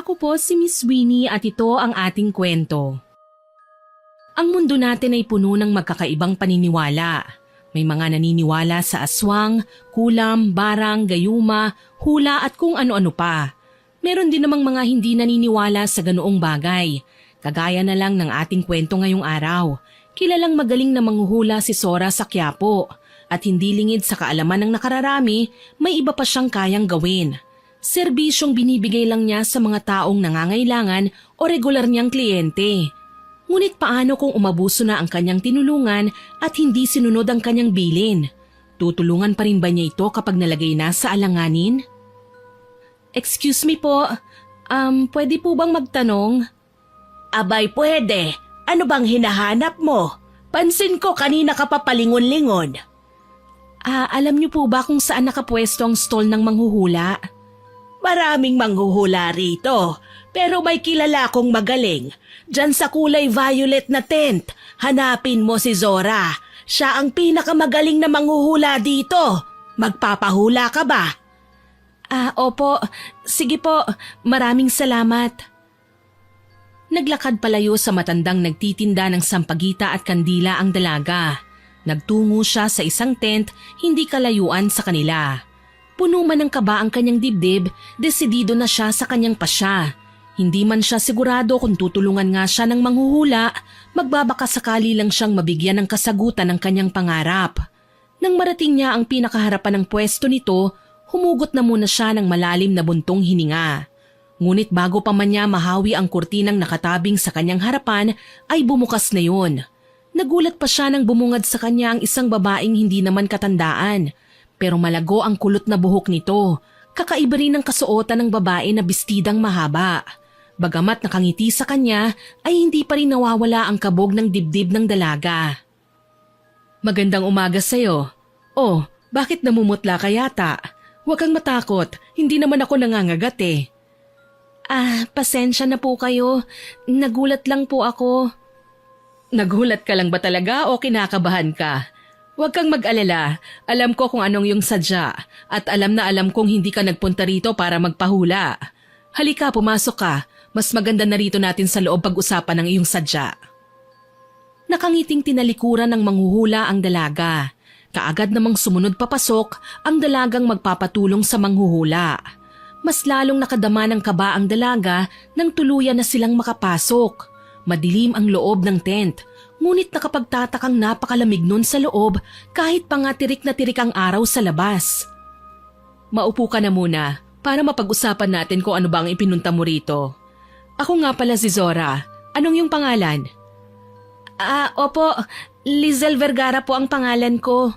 Ako po si Miss Winnie at ito ang ating kwento. Ang mundo natin ay puno ng magkakaibang paniniwala. May mga naniniwala sa aswang, kulam, barang, gayuma, hula at kung ano-ano pa. Meron din namang mga hindi naniniwala sa ganoong bagay. Kagaya na lang ng ating kwento ngayong araw. Kilalang magaling na manghuhula si Sora sa Quiapo. At hindi lingid sa kaalaman ng nakararami, may iba pa siyang kayang gawin. Serbisyong binibigay lang niya sa mga taong nangangailangan o regular niyang kliyente. Ngunit paano kung umabuso na ang kanyang tinulungan at hindi sinunod ang kanyang bilin? Tutulungan pa rin ba niya ito kapag nalagay na sa alanganin? Excuse me po, pwede po bang magtanong? Abay, pwede. Ano bang hinahanap mo? Pansin ko kanina ka pa palingon-lingon. Alam niyo po ba kung saan nakapwesto ang stall ng manghuhula? Maraming manghuhula rito, pero may kilala akong magaling. Diyan sa kulay violet na tent, hanapin mo si Zora. Siya ang pinakamagaling na manghuhula dito. Magpapahula ka ba? Opo. Sige po. Maraming salamat. Naglakad palayo sa matandang nagtitinda ng sampagita at kandila ang dalaga. Nagtungo siya sa isang tent, hindi kalayuan sa kanila. Puno man ng kaba ang kanyang dibdib, desidido na siya sa kanyang pasya. Hindi man siya sigurado kung tutulungan nga siya ng manghuhula, magbabaka sakali lang siyang mabigyan ng kasagutan ng kanyang pangarap. Nang marating niya ang pinakaharapan ng pwesto nito, humugot na muna siya ng malalim na buntong hininga. Ngunit bago pa man niya mahawi ang kurtinang nakatabing sa kanyang harapan, ay bumukas na yun. Nagulat pa siya nang bumungad sa kanya ang isang babaeng hindi naman katandaan. Pero malago ang kulot na buhok nito. Kakaiba rin ang kasuotan ng babae na bestidang mahaba. Bagamat nakangiti sa kanya, ay hindi pa rin nawawala ang kabog ng dibdib ng dalaga. Magandang umaga sa'yo. Oh, bakit namumutla ka yata? Huwag kang matakot, hindi naman ako nangangagat eh. Pasensya na po kayo. Nagulat lang po ako. Nagulat ka lang ba talaga o kinakabahan ka? Huwag kang mag-alala. Alam ko kung anong yung sadya at alam na alam kong hindi ka nagpunta rito para magpahula. Halika, pumasok ka. Mas maganda na rito natin sa loob pag-usapan ng iyong sadya. Nakangiting tinalikuran ng manghuhula ang dalaga. Kaagad namang sumunod papasok ang dalagang magpapatulong sa manghuhula. Mas lalong nakadama ng kaba ang dalaga nang tuluyan na silang makapasok. Madilim ang loob ng tent, ngunit nakapagtatakang napakalamig nun sa loob kahit pa nga tirik na tirik ang araw sa labas. Maupo ka na muna para mapag-usapan natin kung ano ba ang ipinunta mo rito. Ako nga pala si Zora. Anong yung pangalan? Opo, Lizel Vergara po ang pangalan ko.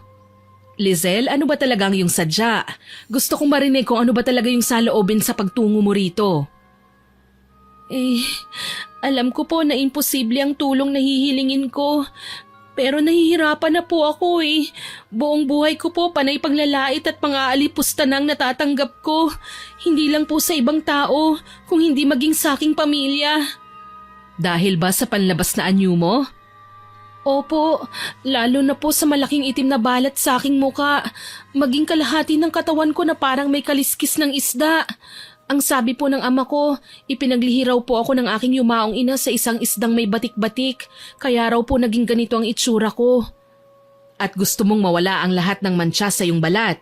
Lizel, ano ba talaga ang iyong sadya? Gusto kong marinig kung ano ba talaga yung saloobin sa pagtungo mo rito. Alam ko po na imposible ang tulong na hihilingin ko. Pero nahihirapan na po ako eh. Buong buhay ko po panay paglalait at pang-aalipusta nang natatanggap ko. Hindi lang po sa ibang tao, kung hindi maging sa aking pamilya. Dahil ba sa panlabas na anyo mo? Opo, lalo na po sa malaking itim na balat sa aking muka. Maging kalahati ng katawan ko na parang may kaliskis ng isda. Ang sabi po ng ama ko, ipinaglihi raw po ako ng aking yumaong ina sa isang isdang may batik-batik, kaya raw po naging ganito ang itsura ko. At gusto mong mawala ang lahat ng mantsa sa iyong balat.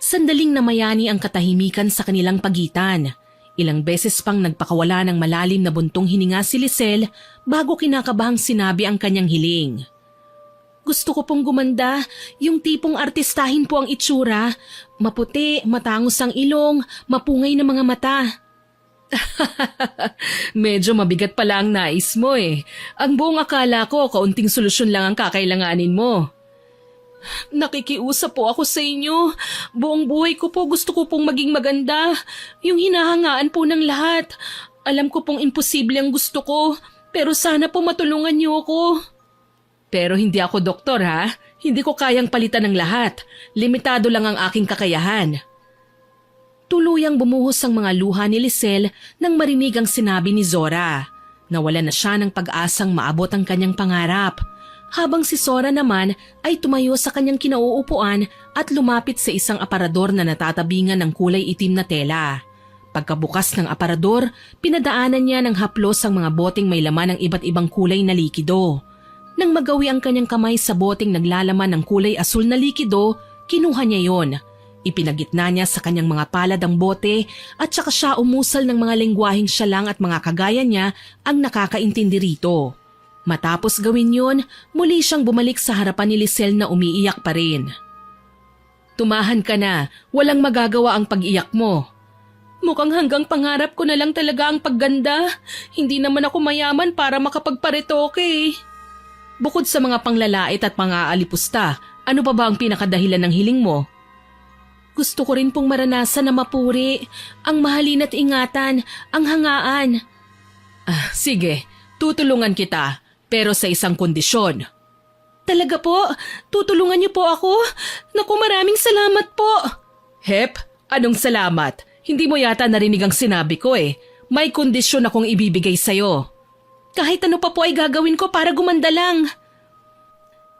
Sandaling namayani ang katahimikan sa kanilang pagitan. Ilang beses pang nagpakawala ng malalim na buntong hininga si Lizel bago kinakabahang sinabi ang kanyang hiling. Gusto ko pong gumanda, yung tipong artistahin po ang itsura. Maputi, matangos ang ilong, mapungay na mga mata. Medyo mabigat pala ang nais mo eh. Ang buong akala ko, kaunting solusyon lang ang kakailanganin mo. Nakikiusap po ako sa inyo. Buong buhay ko po gusto ko pong maging maganda. Yung hinahangaan po ng lahat. Alam ko pong imposible ang gusto ko, pero sana po matulungan niyo ako. Pero hindi ako doktor ha. Hindi ko kayang palitan ng lahat. Limitado lang ang aking kakayahan. Tuluyang bumuhos ang mga luha ni Lizel nang marinig ang sinabi ni Zora. Nawala na siya ng pag-asang maabot ang kanyang pangarap. Habang si Zora naman ay tumayo sa kanyang kinauupuan at lumapit sa isang aparador na natatabingan ng kulay itim na tela. Pagkabukas ng aparador, pinadaanan niya ng haplos ang mga boteng may laman ng iba't ibang kulay na likido. Nang magawi ang kanyang kamay sa boteng naglalaman ng kulay asul na likido, kinuha niya yon. Ipinagitna niya sa kanyang mga palad ang bote at saka siya umusal ng mga lengguaheng siya lang at mga kagaya niya ang nakakaintindi rito. Matapos gawin yon, muli siyang bumalik sa harapan ni Lisel na umiiyak pa rin. Tumahan ka na, walang magagawa ang pag-iyak mo. Mukhang hanggang pangarap ko na lang talaga ang pagganda. Hindi naman ako mayaman para makapagparetoke. Bukod sa mga panglalait at pang-aalipusta, ano pa ba ang pinakadahilan ng hiling mo? Gusto ko rin pong maranasan na mapuri, ang mahalin at ingatan, ang hangaan. Sige, tutulungan kita, pero sa isang kondisyon. Talaga po? Tutulungan niyo po ako? Naku, maraming salamat po. Hep, anong salamat? Hindi mo yata narinig ang sinabi ko eh. May kondisyon akong ibibigay sa'yo. Kahit ano pa po ay gagawin ko para gumanda lang.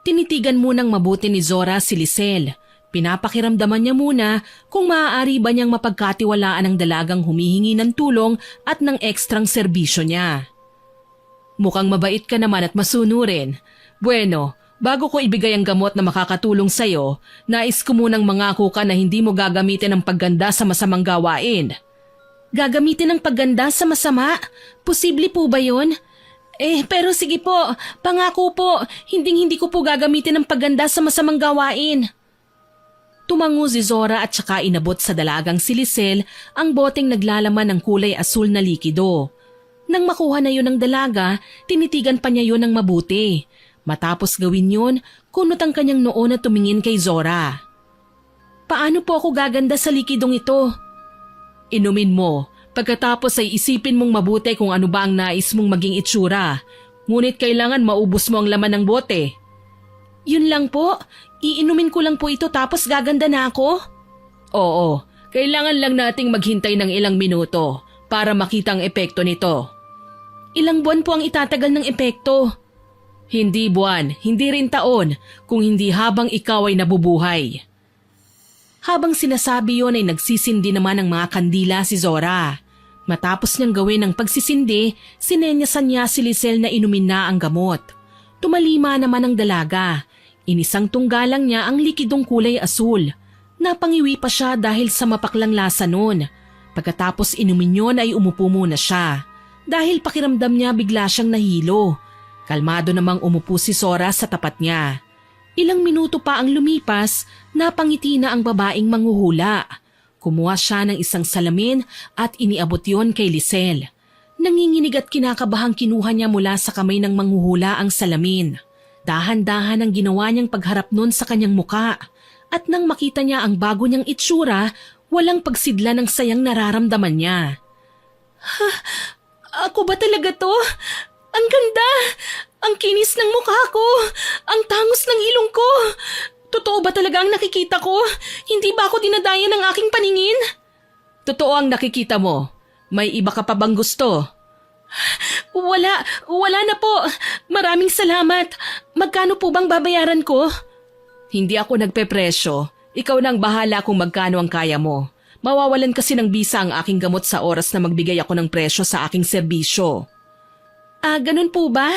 Tinitigan munang mabuti ni Zora si Lisel. Pinapakiramdaman niya muna kung maaari ba niyang mapagkatiwalaan ang dalagang humihingi ng tulong at ng ekstrang serbisyo niya. Mukhang mabait ka naman at masunurin. Bueno, bago ko ibigay ang gamot na makakatulong sa'yo, nais ko munang mangako ka na hindi mo gagamitin ang pagganda sa masamang gawain. Gagamitin ang pagganda sa masama? Posible po ba yun? Pero sige po, pangako po, hindi ko po gagamitin ang pagganda sa masamang gawain. Tumango si Zora at saka inabot sa dalagang si Lisel ang boteng naglalaman ng kulay asul na likido. Nang makuha na yun ng dalaga, tinitigan pa niya yun ng mabuti. Matapos gawin yun, kunot ang kanyang noo na tumingin kay Zora. Paano po ako gaganda sa likidong ito? Inumin mo, pagkatapos ay isipin mong mabuti kung ano ba ang nais mong maging itsura. Ngunit kailangan maubos mo ang laman ng bote. Yun lang po, iinumin ko lang po ito tapos gaganda na ako? Oo, kailangan lang nating maghintay ng ilang minuto para makita ang epekto nito. Ilang buwan po ang itatagal ng epekto? Hindi buwan, hindi rin taon, kung hindi habang ikaw ay nabubuhay. Habang sinasabi yon ay nagsisindi naman ang mga kandila si Zora. Matapos niyang gawin ang pagsisindi, sinenyasan niya si Lisel na inumin na ang gamot. Tumalima naman ang dalaga. Inisang tunggalang niya ang likidong kulay asul. Napangiwi pa siya dahil sa mapaklang lasa nun. Pagkatapos inumin yon ay umupo muna siya. Dahil pakiramdam niya bigla siyang nahilo. Kalmado namang umupo si Zora sa tapat niya. Ilang minuto pa ang lumipas, napangiti na ang babaeng manghuhula. Kumuha siya ng isang salamin at iniabot yon kay Lisel. Nanginginig at kinakabahang kinuha niya mula sa kamay ng manghuhula ang salamin. Dahan-dahan ang ginawa niyang pagharap nun sa kanyang muka. At nang makita niya ang bago niyang itsura, walang pagsidla ng sayang nararamdaman niya. Ako ba talaga to? Ang ganda! Ang kinis ng mukha ko! Ang tangos ng ilong ko! Totoo ba talaga ang nakikita ko? Hindi ba ako dinadaya ng aking paningin? Totoo ang nakikita mo. May iba ka pa bang gusto? Wala na po. Maraming salamat. Magkano po bang babayaran ko? Hindi ako nagpepresyo. Ikaw nang bahala kung magkano ang kaya mo. Mawawalan kasi ng bisa ang aking gamot sa oras na magbigay ako ng presyo sa aking serbisyo. Ganun po ba?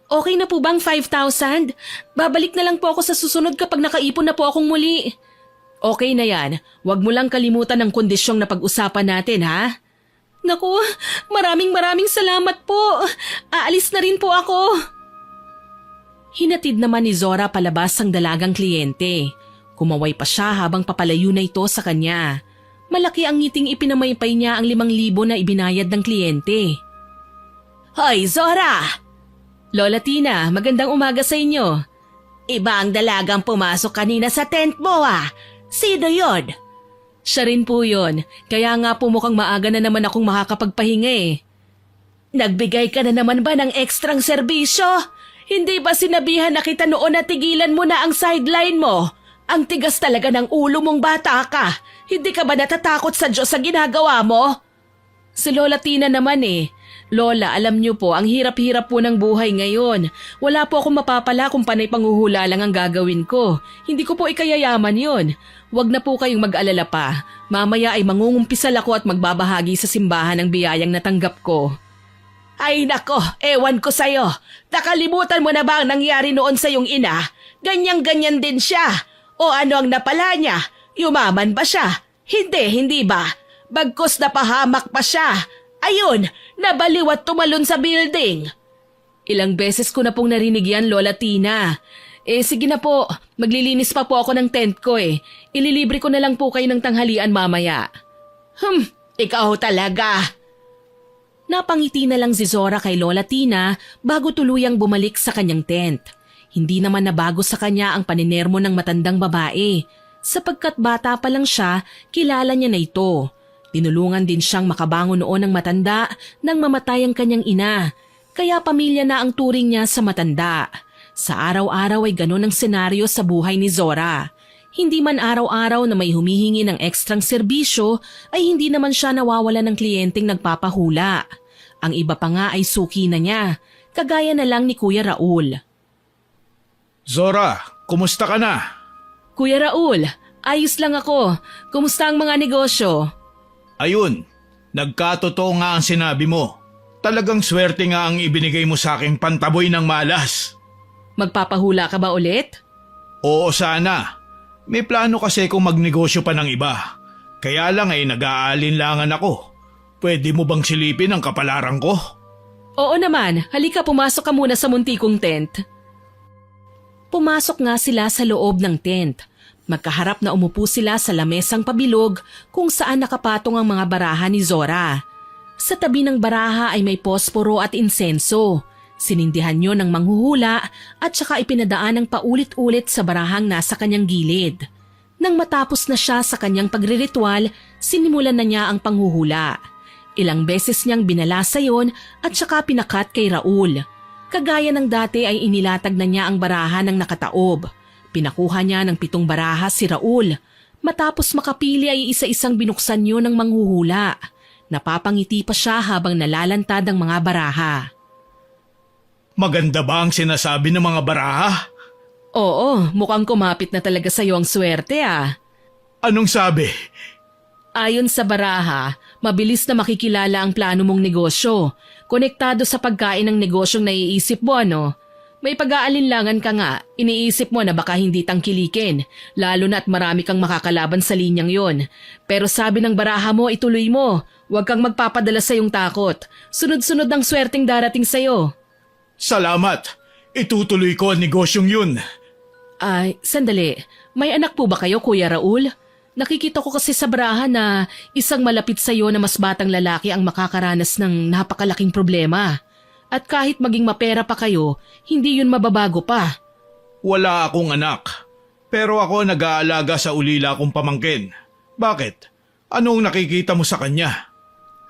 Okay na po bang 5,000? Babalik na lang po ako sa susunod kapag nakaipon na po akong muli. Okay na yan. Huwag mo lang kalimutan ang kondisyong na pag-usapan natin, ha? Naku, maraming salamat po. Aalis na rin po ako. Hinatid naman ni Zora palabas ang dalagang kliyente. Kumaway pa siya habang papalayo na ito sa kanya. Malaki ang ngiting ipinamaypay niya ang 5,000 na ibinayad ng kliyente. Hoy, Zora! Lola Tina, magandang umaga sa inyo. Iba ang dalagang pumasok kanina sa tent mo Sino yon? Siya rin po yun. Kaya nga po mukhang maaga na naman akong makakapagpahinga eh. Nagbigay ka na naman ba ng ekstrang serbisyo? Hindi ba sinabihan na kita noon na tigilan mo na ang sideline mo? Ang tigas talaga ng ulo mong bata ka. Hindi ka ba natatakot sa Diyos sa ginagawa mo? Si Lola Tina naman eh. Lola, alam niyo po, ang hirap-hirap po ng buhay ngayon. Wala po akong mapapala kung panay panghuhula lang ang gagawin ko. Hindi ko po ikayayaman yon. Huwag na po kayong mag-alala pa. Mamaya ay mangungumpisal ako at magbabahagi sa simbahan ng biyayang natanggap ko. Ay nako, ewan ko sa'yo. Nakalimutan mo na ba ang nangyari noon sa iyong ina? Ganyan-ganyan din siya. O ano ang napala niya? Yumaman ba siya? Hindi ba? Bagkus napahamak pa siya. Ayun, nabaliw at tumalon sa building. Ilang beses ko na pong narinig yan, Lola Tina. Sige na po, maglilinis pa po ako ng tent ko eh. Ililibre ko na lang po kayo ng tanghalian mamaya. Ikaw talaga. Napangiti na lang si Zora kay Lola Tina bago tuluyang bumalik sa kanyang tent. Hindi naman nabago sa kanya ang paninermo ng matandang babae. Sapagkat bata pa lang siya, kilala niya na ito. Tinulungan din siyang makabangon noon ng matanda nang mamatay ang kanyang ina. Kaya pamilya na ang turing niya sa matanda. Sa araw-araw ay ganun ang senaryo sa buhay ni Zora. Hindi man araw-araw na may humihingi ng ekstrang serbisyo ay hindi naman siya nawawala ng kliyenteng nagpapahula. Ang iba pa nga ay suki na niya, kagaya na lang ni Kuya Raul. Zora, kumusta ka na? Kuya Raul, ayos lang ako. Kumusta ang mga negosyo? Ayun, nagkatotoo nga ang sinabi mo. Talagang swerte nga ang ibinigay mo sa aking pantaboy ng malas. Magpapahula ka ba ulit? Oo sana. May plano kasi kung magnegosyo pa ng iba. Kaya lang ay nag-aalinlangan ako. Pwede mo bang silipin ang kapalaran ko? Oo naman, halika pumasok ka muna sa muntikong tent. Pumasok nga sila sa loob ng tent. Magkaharap na umupo sila sa lamesang pabilog kung saan nakapatong ang mga baraha ni Zora. Sa tabi ng baraha ay may posporo at insenso. Sinindihan yon ng manghuhula at saka ipinadaan ng paulit-ulit sa barahang nasa kanyang gilid. Nang matapos na siya sa kanyang pagriritual, sinimulan na niya ang panghuhula. Ilang beses niyang binalasa yon at saka pinakat kay Raul. Kagaya ng dati ay inilatag na niya ang baraha ng nakataob. Pinakuha niya ng 7 baraha si Raul. Matapos makapili ay isa-isang binuksan yon ng manghuhula. Napapangiti pa siya habang nalalantad ang mga baraha. Maganda ba ang sinasabi ng mga baraha? Oo, mukhang kumapit na talaga sa'yo ang swerte ah. Anong sabi? Ayon sa baraha, mabilis na makikilala ang plano mong negosyo. Konektado sa pagkain ng negosyong naiisip mo ano? May pag-aalinlangan ka nga, iniisip mo na baka hindi tangkilikin, lalo na at marami kang makakalaban sa linyang yon. Pero sabi ng baraha mo, ituloy mo. Huwag kang magpapadala sa iyong takot. Sunod-sunod ang swerteng darating sa'yo. Salamat. Itutuloy ko ang negosyong yun. Ay, sandali. May anak po ba kayo, Kuya Raul? Nakikita ko kasi sa baraha na isang malapit sa iyo na mas batang lalaki ang makakaranas ng napakalaking problema. At kahit maging mapera pa kayo, hindi yun mababago pa. Wala akong anak. Pero ako nag-aalaga sa ulila kong pamangkin. Bakit? Anong nakikita mo sa kanya?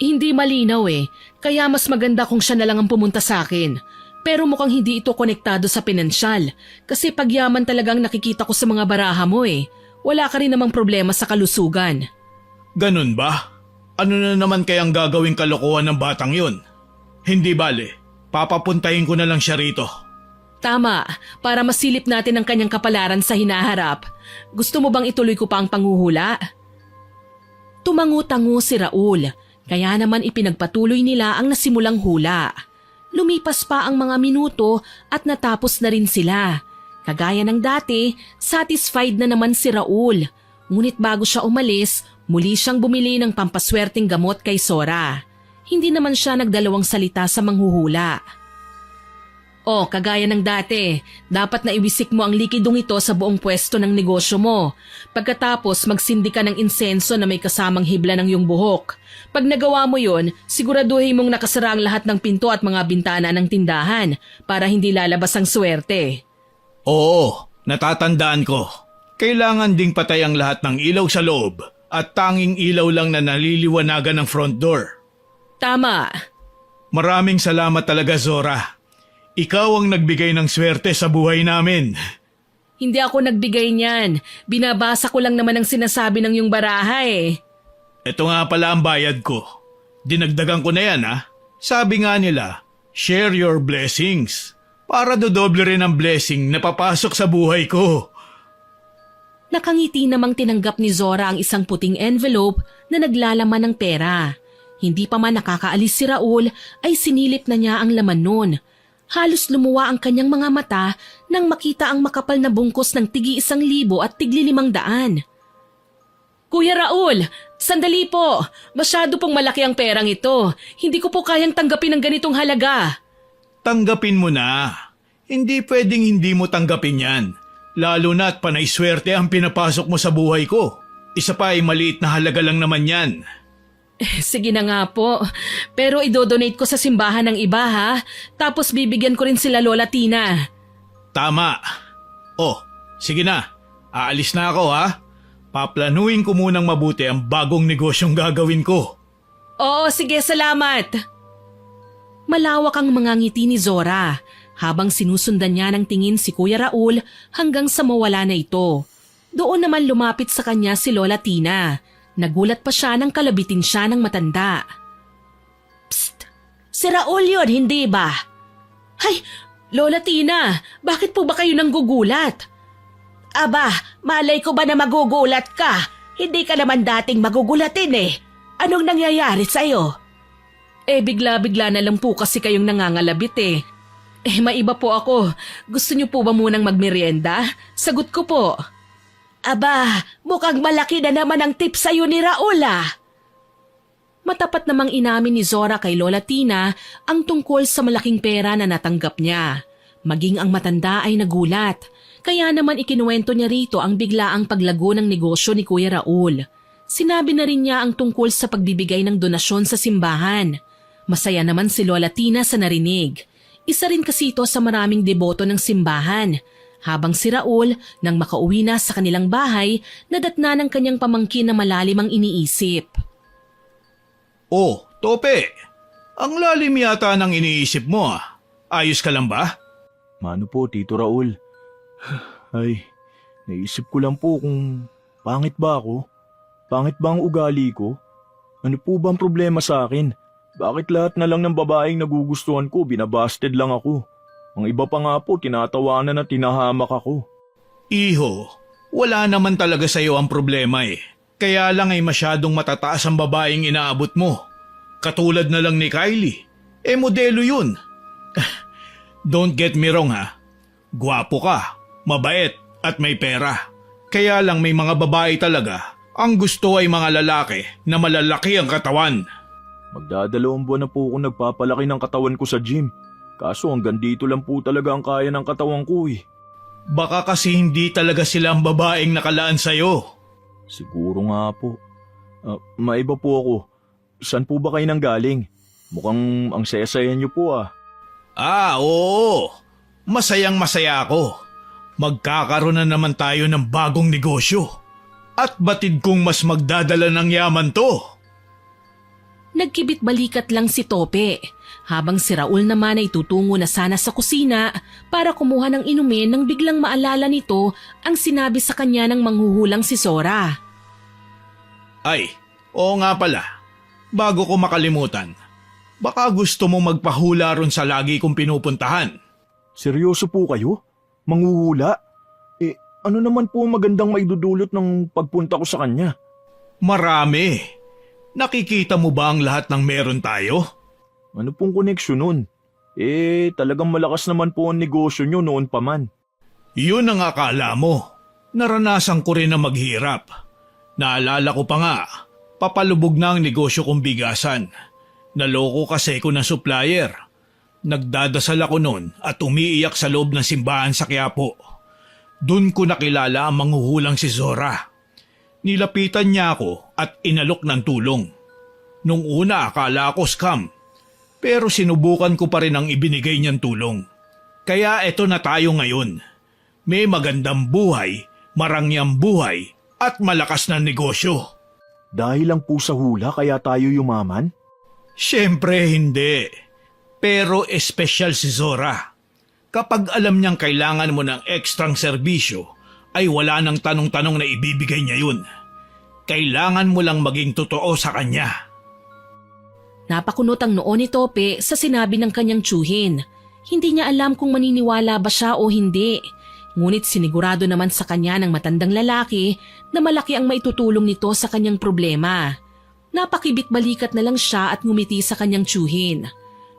Hindi malinaw eh, kaya mas maganda kung siya na lang ang pumunta sa akin. Pero mukhang hindi ito konektado sa pinansyal kasi pagyaman talagang nakikita ko sa mga baraha mo eh. Wala ka rin namang problema sa kalusugan. Ganun ba? Ano na naman kayang gagawing kalokohan ng batang yun? Hindi bale, papapuntahin ko na lang siya rito. Tama, para masilip natin ang kanyang kapalaran sa hinaharap. Gusto mo bang ituloy ko pa ang panghuhula? Tumangu-tango si Raul, kaya naman ipinagpatuloy nila ang nasimulang hula. Lumipas pa ang mga minuto at natapos na rin sila. Kagaya ng dati, satisfied na naman si Raul. Ngunit bago siya umalis, muli siyang bumili ng pampaswerteng gamot kay Zora. Hindi naman siya nagdalawang salita sa manghuhula. O, kagaya ng dati, dapat na iwisik mo ang likidong ito sa buong pwesto ng negosyo mo. Pagkatapos, magsindi ka ng insenso na may kasamang hibla ng iyong buhok. Pag nagawa mo yon, siguraduhin mong nakasara ang lahat ng pinto at mga bintana ng tindahan para hindi lalabas ang swerte. Oo, natatandaan ko. Kailangan ding patay ang lahat ng ilaw sa loob at tanging ilaw lang na naliliwanagan ng front door. Tama. Maraming salamat talaga, Zora. Ikaw ang nagbigay ng swerte sa buhay namin. Hindi ako nagbigay niyan. Binabasa ko lang naman ang sinasabi ng iyong baraha eh. Ito nga pala ang bayad ko. dinagdagan ko na yan ha. Sabi nga nila, share your blessings. Para dodoble rin ang blessing na papasok sa buhay ko. Nakangiti namang tinanggap ni Zora ang isang puting envelope na naglalaman ng pera. Hindi pa man nakakaalis si Raul ay sinilip na niya ang laman nun. Halos lumuwa ang kanyang mga mata nang makita ang makapal na bungkos ng tigi 1,000 at tigli 500. Kuya Raul, sandali po. Masyado pong malaki ang perang ito. Hindi ko po kayang tanggapin ang ganitong halaga. Tanggapin mo na. Hindi pwedeng hindi mo tanggapin yan. Lalo na't panay swerte ang pinapasok mo sa buhay ko. Isa pa ay maliit na halaga lang naman yan. Sige na nga po. Pero idodonate ko sa simbahan ng iba ha. Tapos bibigyan ko rin sila Lola Tina. Tama. Oh, sige na. Aalis na ako ha. Paplanuin ko munang mabuti ang bagong negosyong gagawin ko. Oo, sige, salamat. Malawak ang mga ngiti ni Zora habang sinusundan niya ng tingin si Kuya Raul hanggang sa mawala na ito. Doon naman lumapit sa kanya si Lola Tina. Nagulat pa siya nang kalabitin siya ng matanda. Psst! Si Raul yun, hindi ba? Hay, Lola Tina, bakit po ba kayo nanggugulat? Aba, malay ko ba na magugulat ka? Hindi ka naman dating magugulatin eh. Anong nangyayari sa'yo? Bigla-bigla na lang po kasi kayong nangangalabit eh. Maiba po ako. Gusto niyo po ba munang magmerienda? Sagot ko po. Aba, mukhang malaki na naman ang tip sa'yo ni Raul ah. Matapat namang inamin ni Zora kay Lola Tina ang tungkol sa malaking pera na natanggap niya. Maging ang matanda ay nagulat. Kaya naman ikinuwento niya rito ang biglaang paglago ng negosyo ni Kuya Raul. Sinabi na rin niya ang tungkol sa pagbibigay ng donasyon sa simbahan. Masaya naman si Lola Tina sa narinig. Isa rin kasi ito sa maraming deboto ng simbahan. Habang si Raul, nang makauwi na sa kanilang bahay, nadatna ng kanyang pamangkin na malalim ang iniisip. Oh, Tope. Ang lalim yata ng iniisip mo ah. Ayos ka lang ba? Mano po, Tito Raul? Ay, naisip ko lang po kung pangit ba ako? Pangit ba ang ugali ko? Ano po ba ang problema sa akin? Bakit lahat na lang ng babaeng nagugustuhan ko, binabasted lang ako? Ang iba pa nga po, tinatawanan at tinahamak ako. Iho, wala naman talaga sa'yo ang problema eh. Kaya lang ay masyadong matataas ang babaeng inaabot mo. Katulad na lang ni Kylie. Modelo yun. Don't get me wrong ha. Gwapo ka, mabait at may pera. Kaya lang may mga babae talaga. Ang gusto ay mga lalaki na malalaki ang katawan. Magdadalawang buwan na po ako nagpapalaki ng katawan ko sa gym. Kaso hanggang dito lang po talaga ang kaya ng katawan ko eh. Baka kasi hindi talaga sila ang babaeng nakalaan sa'yo. Siguro nga po. Maiba po ako. Saan po ba kayo nanggaling? Mukhang ang saya-saya niyo po ah. Oo. Masayang masaya ako. Magkakaroon na naman tayo ng bagong negosyo. At batid kong mas magdadala ng yaman to. Nagkibit balikat lang si Tope, habang si Raul naman ay tutungo na sana sa kusina para kumuha ng inumin nang biglang maalala nito ang sinabi sa kanya ng manghuhulang si Zora. Ay, oo nga pala. Bago ko makalimutan, baka gusto mo magpahula ron sa lagi kong pinupuntahan. Seryoso po kayo? Manghuhula? Ano naman po magandang maidudulot ng pagpunta ko sa kanya? Marami. Nakikita mo ba ang lahat ng meron tayo? Ano pong koneksyon nun? Talagang malakas naman po ang negosyo nyo noon pa man. Yun ang akala mo. Naranasan ko rin na maghirap. Naalala ko pa nga, papalubog na ang negosyo kong bigasan. Naloko kasi ko ng supplier. Nagdadasal ako noon at umiiyak sa loob ng simbahan sa Quiapo. Doon ko nakilala ang manghuhulang si Zora. Nilapitan niya ako at inalok ng tulong. Nung una akala ko scam, pero sinubukan ko pa rin ang ibinigay niyang tulong. Kaya eto na tayo ngayon. May magandang buhay, marangyang buhay at malakas na negosyo. Dahil lang po sa hula kaya tayo yumaman? Siyempre hindi. Pero espesyal si Zora. Kapag alam niyang kailangan mo ng ekstrang serbisyo, ay wala nang tanong-tanong na ibibigay niya yun. Kailangan mo lang maging totoo sa kanya. Napakunot ang noo ni Tope sa sinabi ng kanyang tiyuhin. Hindi niya alam kung maniniwala ba siya o hindi. Ngunit sinigurado naman sa kanya ng matandang lalaki na malaki ang maitutulong nito sa kanyang problema. Napakibit-balikat na lang siya at ngumiti sa kanyang tiyuhin.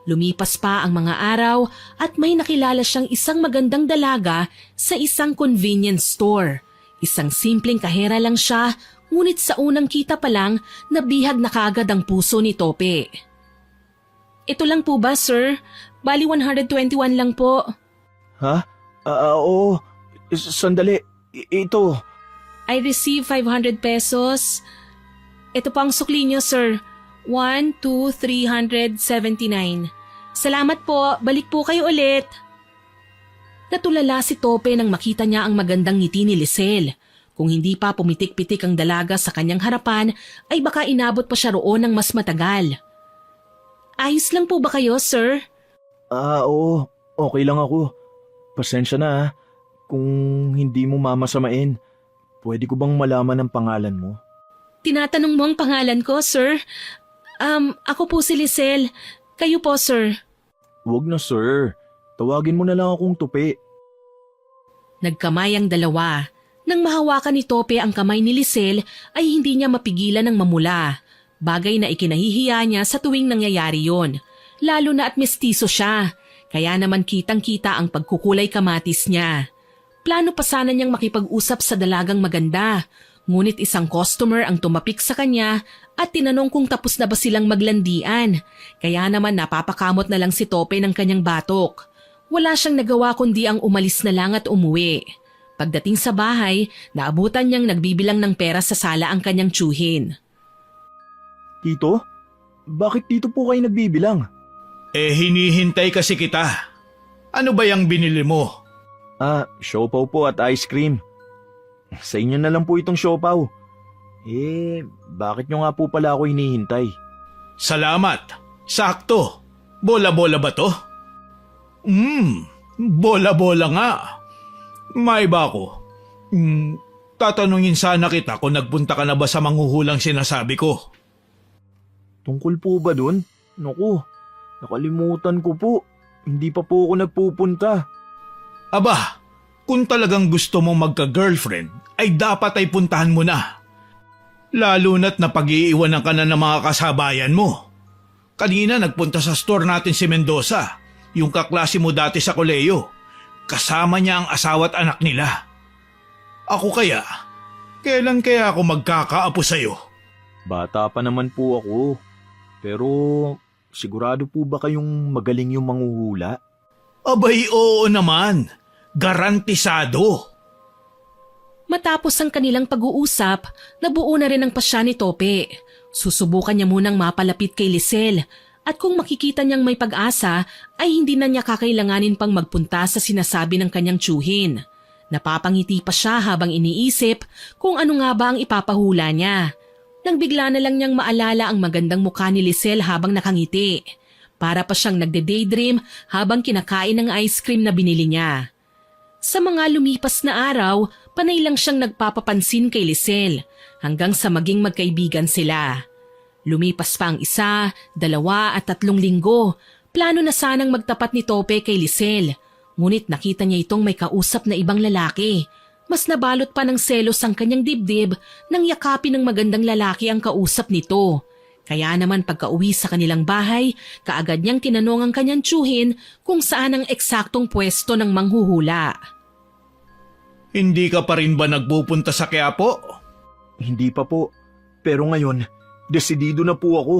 Lumipas pa ang mga araw at may nakilala siyang isang magandang dalaga sa isang convenience store. Isang simpleng kahera lang siya, ngunit sa unang kita pa lang nabihag na kaagad ang puso ni Tope. Ito lang po ba, sir? Bali 121 lang po. Ha? Oo. Sandali. Ito. I receive 500 pesos. Ito po ang sukli niyo, sir. 1,2,379. Salamat po. Balik po kayo ulit. Natulala si Tope nang makita niya ang magandang ngiti ni Lisel. Kung hindi pa pumitik-pitik ang dalaga sa kanyang harapan, ay baka inabot pa siya roon ng mas matagal. Ayos lang po ba kayo, sir? Oo. Okay lang ako. Pasensya na kung hindi mo mamasamain. Pwede ko bang malaman ang pangalan mo? Tinatanong mo ang pangalan ko, sir? Ako po si Lisel. Kayo po, sir. Huwag na, sir. Tawagin mo na lang akong Tupi. Nagkamay ang dalawa. Nang mahawakan ni Tope ang kamay ni Lisel ay hindi niya mapigilan ng mamula. Bagay na ikinahihiya niya sa tuwing nangyayari yon. Lalo na at mestizo siya. Kaya naman kitang-kita ang pagkukulay kamatis niya. Plano pa sana niyang makipag-usap sa dalagang maganda. Ngunit isang customer ang tumapik sa kanya at tinanong kung tapos na ba silang maglandian. Kaya naman napapakamot na lang si Tope ng kanyang batok. Wala siyang nagawa kundi ang umalis na lang at umuwi. Pagdating sa bahay, naabutan niyang nagbibilang ng pera sa sala ang kanyang tiyuhin. Tito? Bakit dito po kayo nagbibilang? Hinihintay kasi kita. Ano ba yung binili mo? Siopaw po at ice cream. Sa inyo na lang po itong siopaw. Bakit nyo nga po pala ako hinihintay? Salamat. Sakto. Bola-bola ba to? Bola-bola nga. May ba ako? Tatanungin sana kita kung nagpunta ka na ba sa manghuhulang sinasabi ko. Tungkol po ba dun? Naku, nakalimutan ko po. Hindi pa po ako nagpupunta. Aba, kung talagang gusto mong magka-girlfriend, ay dapat ay puntahan mo na. Lalo na't napag-iiwanan ka na ng mga kasabayan mo. Kanina nagpunta sa store natin si Mendoza, yung kaklase mo dati sa koleyo. Kasama niya ang asawa at anak nila. Ako kailan kaya ako magkakaapo sa'yo? Bata pa naman po ako. Pero sigurado po ba kayong magaling yung manghuhula? Abay, oo naman. Garantisado. Matapos ang kanilang pag-uusap, nabuo na rin ang pasya ni Tope. Susubukan niya munang mapalapit kay Lisel at kung makikita niyang may pag-asa ay hindi na niya kakailanganin pang magpunta sa sinasabi ng kanyang tiyuhin. Napapangiti pa siya habang iniisip kung ano nga ba ang ipapahula niya. Nang bigla na lang niyang maalala ang magandang mukha ni Lisel habang nakangiti. Para pa siyang nagde-daydream habang kinakain ng ice cream na binili niya. Sa mga lumipas na araw, panay lang siyang nagpapapansin kay Lisel hanggang sa maging magkaibigan sila. Lumipas pa ang 1, 2 at 3 linggo. Plano na sanang magtapat ni Tope kay Lisel. Ngunit nakita niya itong may kausap na ibang lalaki. Mas nabalot pa ng selos ang kanyang dibdib nang yakapin ng magandang lalaki ang kausap nito. Kaya naman pagka-uwi sa kanilang bahay, kaagad niyang tinanong ang kanyang tiyuhin kung saan ang eksaktong pwesto ng manghuhula. Hindi ka pa rin ba nagpupunta sa Quiapo? Hindi pa po. Pero ngayon, desidido na po ako.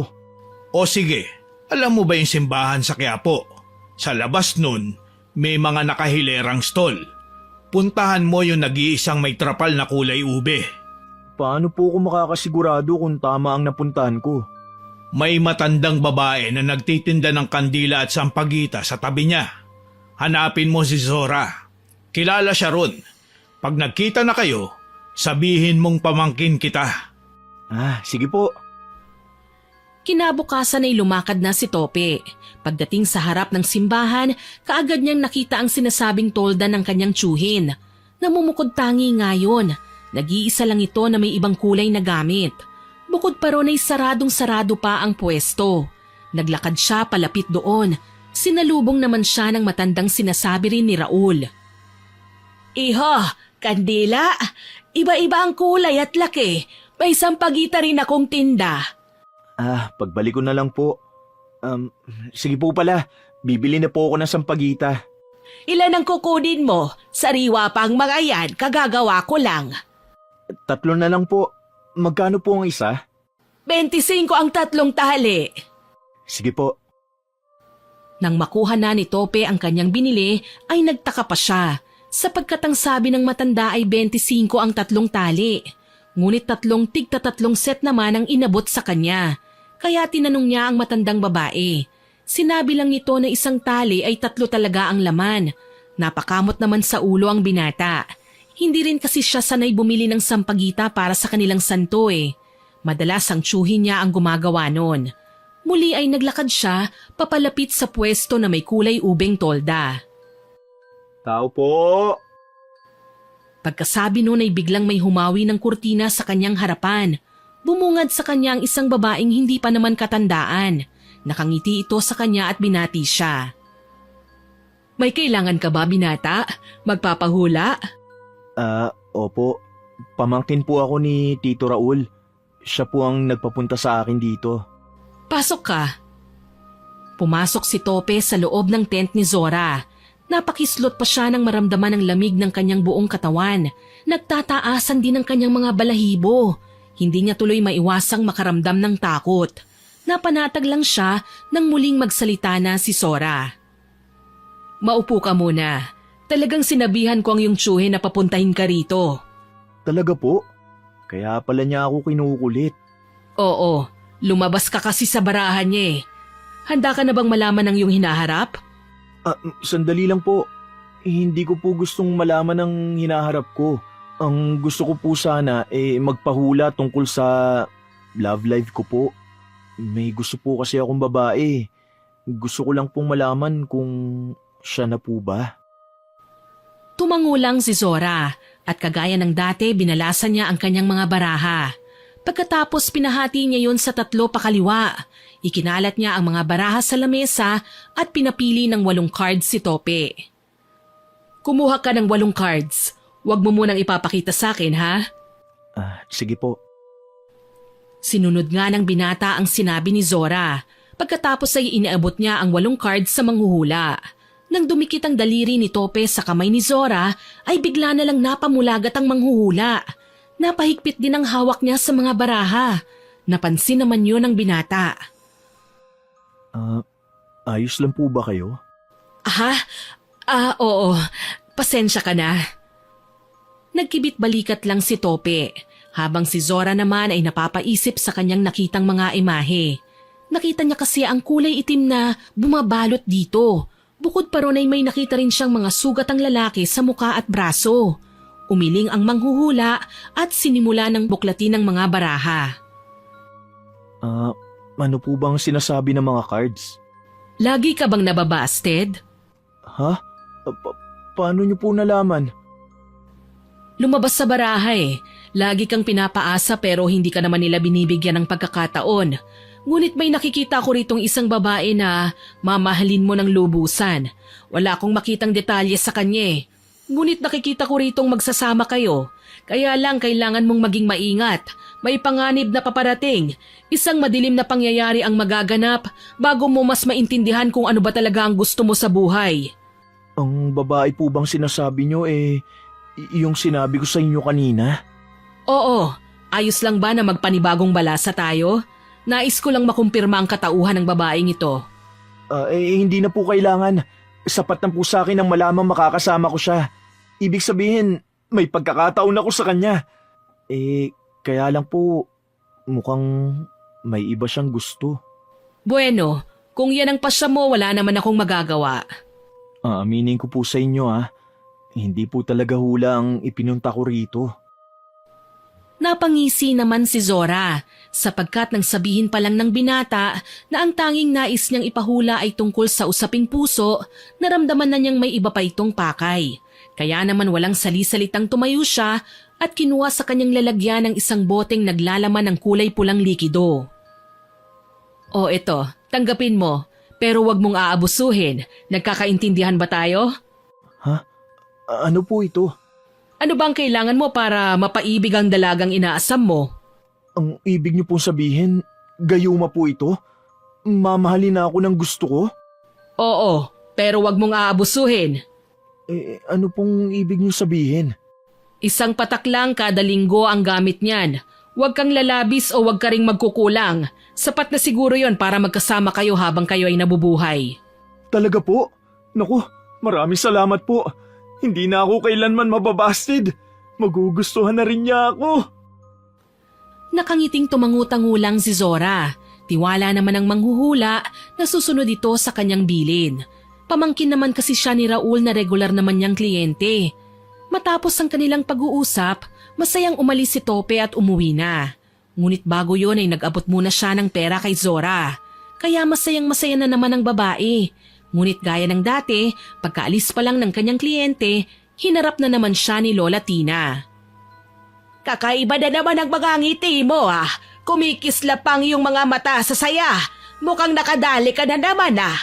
O sige, alam mo ba yung simbahan sa Quiapo? Sa labas nun, may mga nakahilerang stall. Puntahan mo yung nag-iisang may trapal na kulay ube. Paano po ako makakasigurado kung tama ang napuntahan ko? May matandang babae na nagtitinda ng kandila at sampagita sa tabi niya. Hanapin mo si Zora. Kilala siya ron. Pag nagkita na kayo, sabihin mong pamangkin kita. Sige po. Kinabukasan ay lumakad na si Tope. Pagdating sa harap ng simbahan, kaagad niyang nakita ang sinasabing tolda ng kanyang tiyuhin. Namumukod tangi ngayon. Nag-iisa lang ito na may ibang kulay na gamit. Bukod pa ron ay saradong-sarado pa ang pwesto. Naglakad siya palapit doon. Sinalubong naman siya ng matandang sinasabi rin ni Raul. Iho, Kandila, iba-iba ang kulay at laki. May sampagita rin akong tinda. Pagbalik ko na lang po. Sige po pala, bibili na po ako ng sampagita. Ilan ang kukunin mo? Sariwa pang mga yan, kagagawa ko lang. 3 na lang po. Magkano po ang isa? 25 ang 3 tali. Sige po. Nang makuha na ni Tope ang kanyang binili ay nagtaka pa siya sapagkat ang sabi ng matanda ay 25 ang 3 tali. Ngunit 3 tig-3 set naman ang inabot sa kanya. Kaya tinanong niya ang matandang babae. Sinabi lang nito na isang tali ay 3 talaga ang laman. Napakamot naman sa ulo ang binata. Hindi rin kasi siya sanay bumili ng sampagita para sa kanilang santo eh. Madalas ang tsuhin niya ang gumagawa nun. Muli ay naglakad siya papalapit sa pwesto na may kulay ubeng tolda. Tao po! Pagkasabi nun ay biglang may humawi ng kurtina sa kanyang harapan. Bumungad sa kanya ang isang babaeng hindi pa naman katandaan. Nakangiti ito sa kanya at binati siya. May kailangan ka ba, binata? Magpapahula? Opo. Pamangkin po ako ni Tito Raul. Siya po ang nagpapunta sa akin dito. Pasok ka. Pumasok si Tope sa loob ng tent ni Zora. Napakislot pa siya nang maramdaman ang lamig ng kanyang buong katawan. Nagtataasan din ang kanyang mga balahibo. Hindi niya tuloy maiwasang makaramdam ng takot. Napanatag lang siya nang muling magsalita na si Zora. Maupo ka muna. Talagang sinabihan ko ang iyong tsuhe na papuntahin ka rito. Talaga po? Kaya pala niya ako kinukulit. Oo, lumabas ka kasi sa barahan niya eh. Handa ka na bang malaman ang iyong hinaharap? Sandali lang po. Hindi ko po gustong malaman ang hinaharap ko. Ang gusto ko po sana magpahula tungkol sa love life ko po. May gusto po kasi akong babae. Gusto ko lang pong malaman kung siya na po ba. Tumangulang si Zora at kagaya ng dati binalasan niya ang kanyang mga baraha. Pagkatapos pinahati niya yun sa 3 pakaliwa. Ikinalat niya ang mga baraha sa lamesa at pinapili ng 8 cards si Tope. Kumuha ka ng 8 cards. Huwag mo munang ipapakita sa akin, ha? Sige po. Sinunod nga ng binata ang sinabi ni Zora. Pagkatapos ay iniabot niya ang 8 cards sa manghuhula. Nang dumikit ang daliri ni Tope sa kamay ni Zora, ay bigla na lang napamulagat ang manghuhula. Napahigpit din ang hawak niya sa mga baraha. Napansin naman yun ng binata. Ayos lang po ba kayo? Oo. Pasensya ka na. Nagkibit balikat lang si Tope, habang si Zora naman ay napapaisip sa kanyang nakitang mga imahe. Nakita niya kasi ang kulay itim na bumabalot dito. Bukod pa ron ay may nakita rin siyang mga sugat ang lalaki sa muka at braso. Umiling ang manghuhula at sinimula ng buklatin ng mga baraha. Ano po bang sinasabi ng mga cards? Lagi ka bang nababasted? Ha? Paano niyo po nalaman? Lumabas sa baraha eh. Lagi kang pinapaasa pero hindi ka naman nila binibigyan ng pagkakataon. Ngunit may nakikita ko ritong isang babae na mamahalin mo ng lubusan. Wala akong makitang detalye sa kanya eh. Ngunit nakikita ko ritong magsasama kayo. Kaya lang kailangan mong maging maingat. May panganib na paparating. Isang madilim na pangyayari ang magaganap bago mo mas maintindihan kung ano ba talaga ang gusto mo sa buhay. Ang babae po bang sinasabi niyo yung sinabi ko sa inyo kanina? Oo. Ayos lang ba na magpanibagong balasa tayo? Nais ko lang makumpirma ang katauhan ng babaeng ito. Hindi na po kailangan. Sapat na po sa akin ang malamang makakasama ko siya. Ibig sabihin, may pagkakataon ako sa kanya. Kaya lang po, mukhang may iba siyang gusto. Bueno, kung yan ang pasya mo, wala naman akong magagawa. Aminin ko po sa inyo hindi po talaga hula ang ipinunta ko rito. Napangisi naman si Zora sapagkat nang sabihin pa lang ng binata na ang tanging nais niyang ipahula ay tungkol sa usaping puso, naramdaman na niyang may iba pa itong pakay. Kaya naman walang sali-salitang tumayo siya at kinuha sa kanyang lalagyan ng isang boteng naglalaman ng kulay pulang likido. O eto, tanggapin mo. Pero wag mong aabusuhin. Nagkakaintindihan ba tayo? Ha? Ano po ito? Ano bang kailangan mo para mapaibig ang dalagang inaasam mo? Ang ibig niyo pong sabihin, gayuma po ito? Mamahalin na ako ng gusto ko? Oo, pero wag mong aabusuhin. Ano pong ibig niyo sabihin? Isang patak lang kada linggo ang gamit niyan. Huwag kang lalabis o huwag ka ring magkukulang. Sapat na siguro yon para magkasama kayo habang kayo ay nabubuhay. Talaga po? Naku, maraming salamat po. Hindi na ako kailanman mababasted. Magugustuhan na rin niya ako. Nakangiting tumangutangulang si Zora. Tiwala naman ang manghuhula na susunod ito sa kanyang bilin. Pamangkin naman kasi siya ni Raul na regular naman niyang kliyente. Matapos ang kanilang pag-uusap, masayang umalis si Tope at umuwi na. Ngunit bago yon ay nag-abot muna siya ng pera kay Zora. Kaya masayang-masaya na naman ang babae. Ngunit gaya ng dati, pagkaalis pa lang ng kanyang kliyente, hinarap na naman siya ni Lola Tina. Kakaiba na naman ang mga ngiti mo ah. Kumikislapang yung mga mata sa saya. Mukhang nakadali ka na naman ah.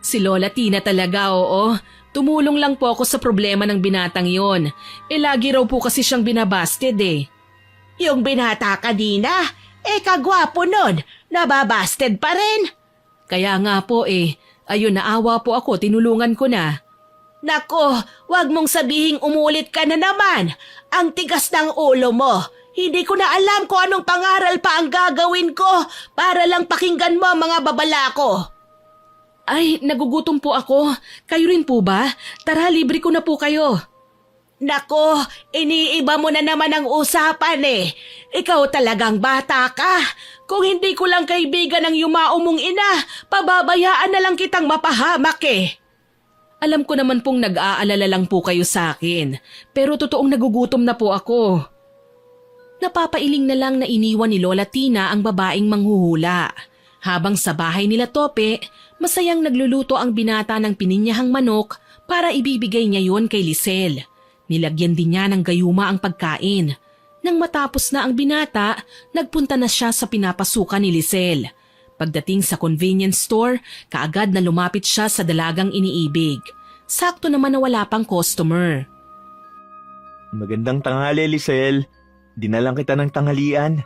Si Lola Tina talaga, oo. Tumulong lang po ako sa problema ng binatang yon. Lagi raw po kasi siyang binabasted eh. Yung binata kanina, kagwapo nun. Nababasted pa rin. Kaya nga po ayun naawa po ako, tinulungan ko na. Nako, wag mong sabihing umulit ka na naman. Ang tigas ng ulo mo. Hindi ko na alam kung anong pangaral pa ang gagawin ko para lang pakinggan mo ang mga babala ko. Ay, nagugutom po ako. Kayo rin po ba? Tara, libre ko na po kayo. Nako, iniiba mo na naman ang usapan eh. Ikaw talagang bata ka. Kung hindi ko lang kaibigan ng yumao mong ina, pababayaan na lang kitang mapahamak eh. Alam ko naman pong nag-aalala lang po kayo sa akin. Pero totoong nagugutom na po ako. Napapailing na lang na iniwan ni Lola Tina ang babaeng manghuhula. Habang sa bahay nila Tope, masayang nagluluto ang binata ng pininyahang manok para ibibigay niya yon kay Lisel. Nilagyan din niya ng gayuma ang pagkain. Nang matapos na ang binata, nagpunta na siya sa pinapasukan ni Lisel. Pagdating sa convenience store, kaagad na lumapit siya sa dalagang iniibig. Sakto naman na wala pang customer. Magandang tanghali, Lisel. Dinalang kita ng tanghalian.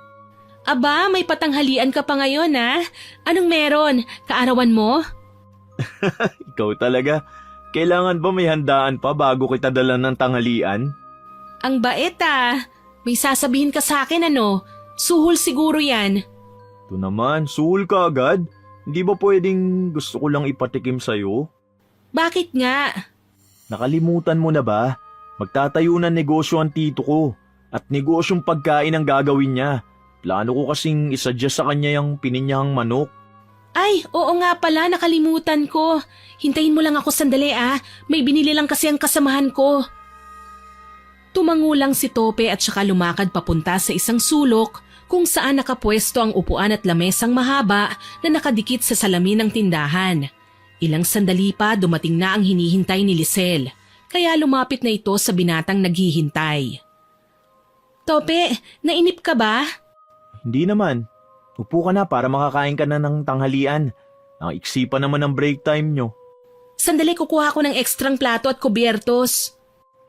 Aba, may patanghalian ka pa ngayon ha? Anong meron? Kaarawan mo? Ikaw talaga. Kailangan ba may handaan pa bago kita dala ng tanghalian? Ang bait ah. May sasabihin ka sa akin ano? Suhol siguro yan. Ito naman, suhol ka agad. Hindi ba pwedeng gusto ko lang ipatikim sa'yo? Bakit nga? Nakalimutan mo na ba? Magtatayo ng negosyo ang tito ko. At negosyong pagkain ang gagawin niya. Plano ko kasing isuggest sa kanya yung pininyahang manok. Ay, oo nga pala, nakalimutan ko. Hintayin mo lang ako sandali ah. May binili lang kasi ang kasamahan ko. Tumangulang si Tope at saka lumakad papunta sa isang sulok kung saan nakapwesto ang upuan at lamesang mahaba na nakadikit sa salamin ng tindahan. Ilang sandali pa dumating na ang hinihintay ni Lisel, kaya lumapit na ito sa binatang naghihintay. Tope, nainip ka ba? Hindi naman. Upo ka na para makakain ka na ng tanghalian. Ang iksi pa naman ng break time nyo. Sandali kukuha ko ng ekstrang plato at kubyertos.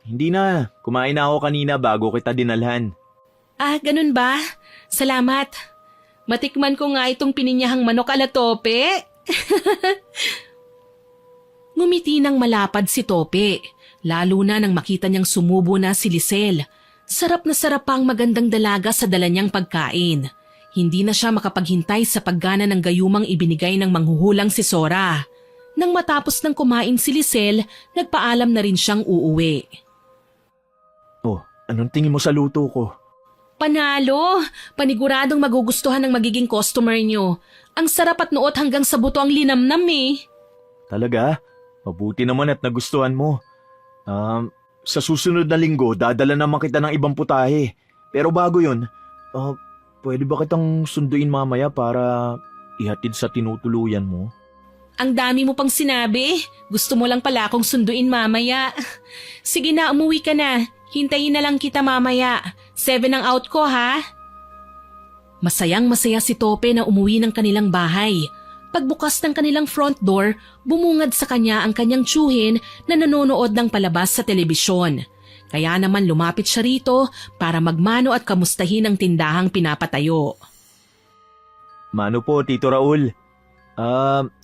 Hindi na. Kumain na ako kanina bago kita dinalhan. Ah, ganun ba? Salamat. Matikman ko nga itong pininyahang manok ala Tope. Ngumiti ng malapad si Tope, lalo na nang makita niyang sumubo na si Lisel. Sarap na sarap ang magandang dalaga sa dala niyang pagkain. Hindi na siya makapaghintay sa paggana ng gayumang ibinigay ng manghuhulang si Zora. Nang matapos ng kumain si Lisel, nagpaalam na rin siyang uuwi. Oh, anong tingin mo sa luto ko? Panalo! Paniguradong magugustuhan ng magiging customer niyo. Ang sarap at nuot hanggang sa buto ang linamnam eh. Talaga? Mabuti naman at nagustuhan mo. Sa susunod na linggo, dadala naman kita ng ibang putahe. Pero bago yun, pwede ba kitang sunduin mamaya para ihatid sa tinutuluyan mo? Ang dami mo pang sinabi. Gusto mo lang pala akong sunduin mamaya. Sige na, umuwi ka na. Hintayin na lang kita mamaya. 7 ang out ko ha. Masayang-masaya si Tope na umuwi ng kanilang bahay. Pagbukas ng kanilang front door, bumungad sa kanya ang kanyang tiyuhin na nanonood ng palabas sa telebisyon. Kaya naman lumapit siya rito para magmano at kamustahin ang tindahang pinapatayo. Mano po, Tito Raul?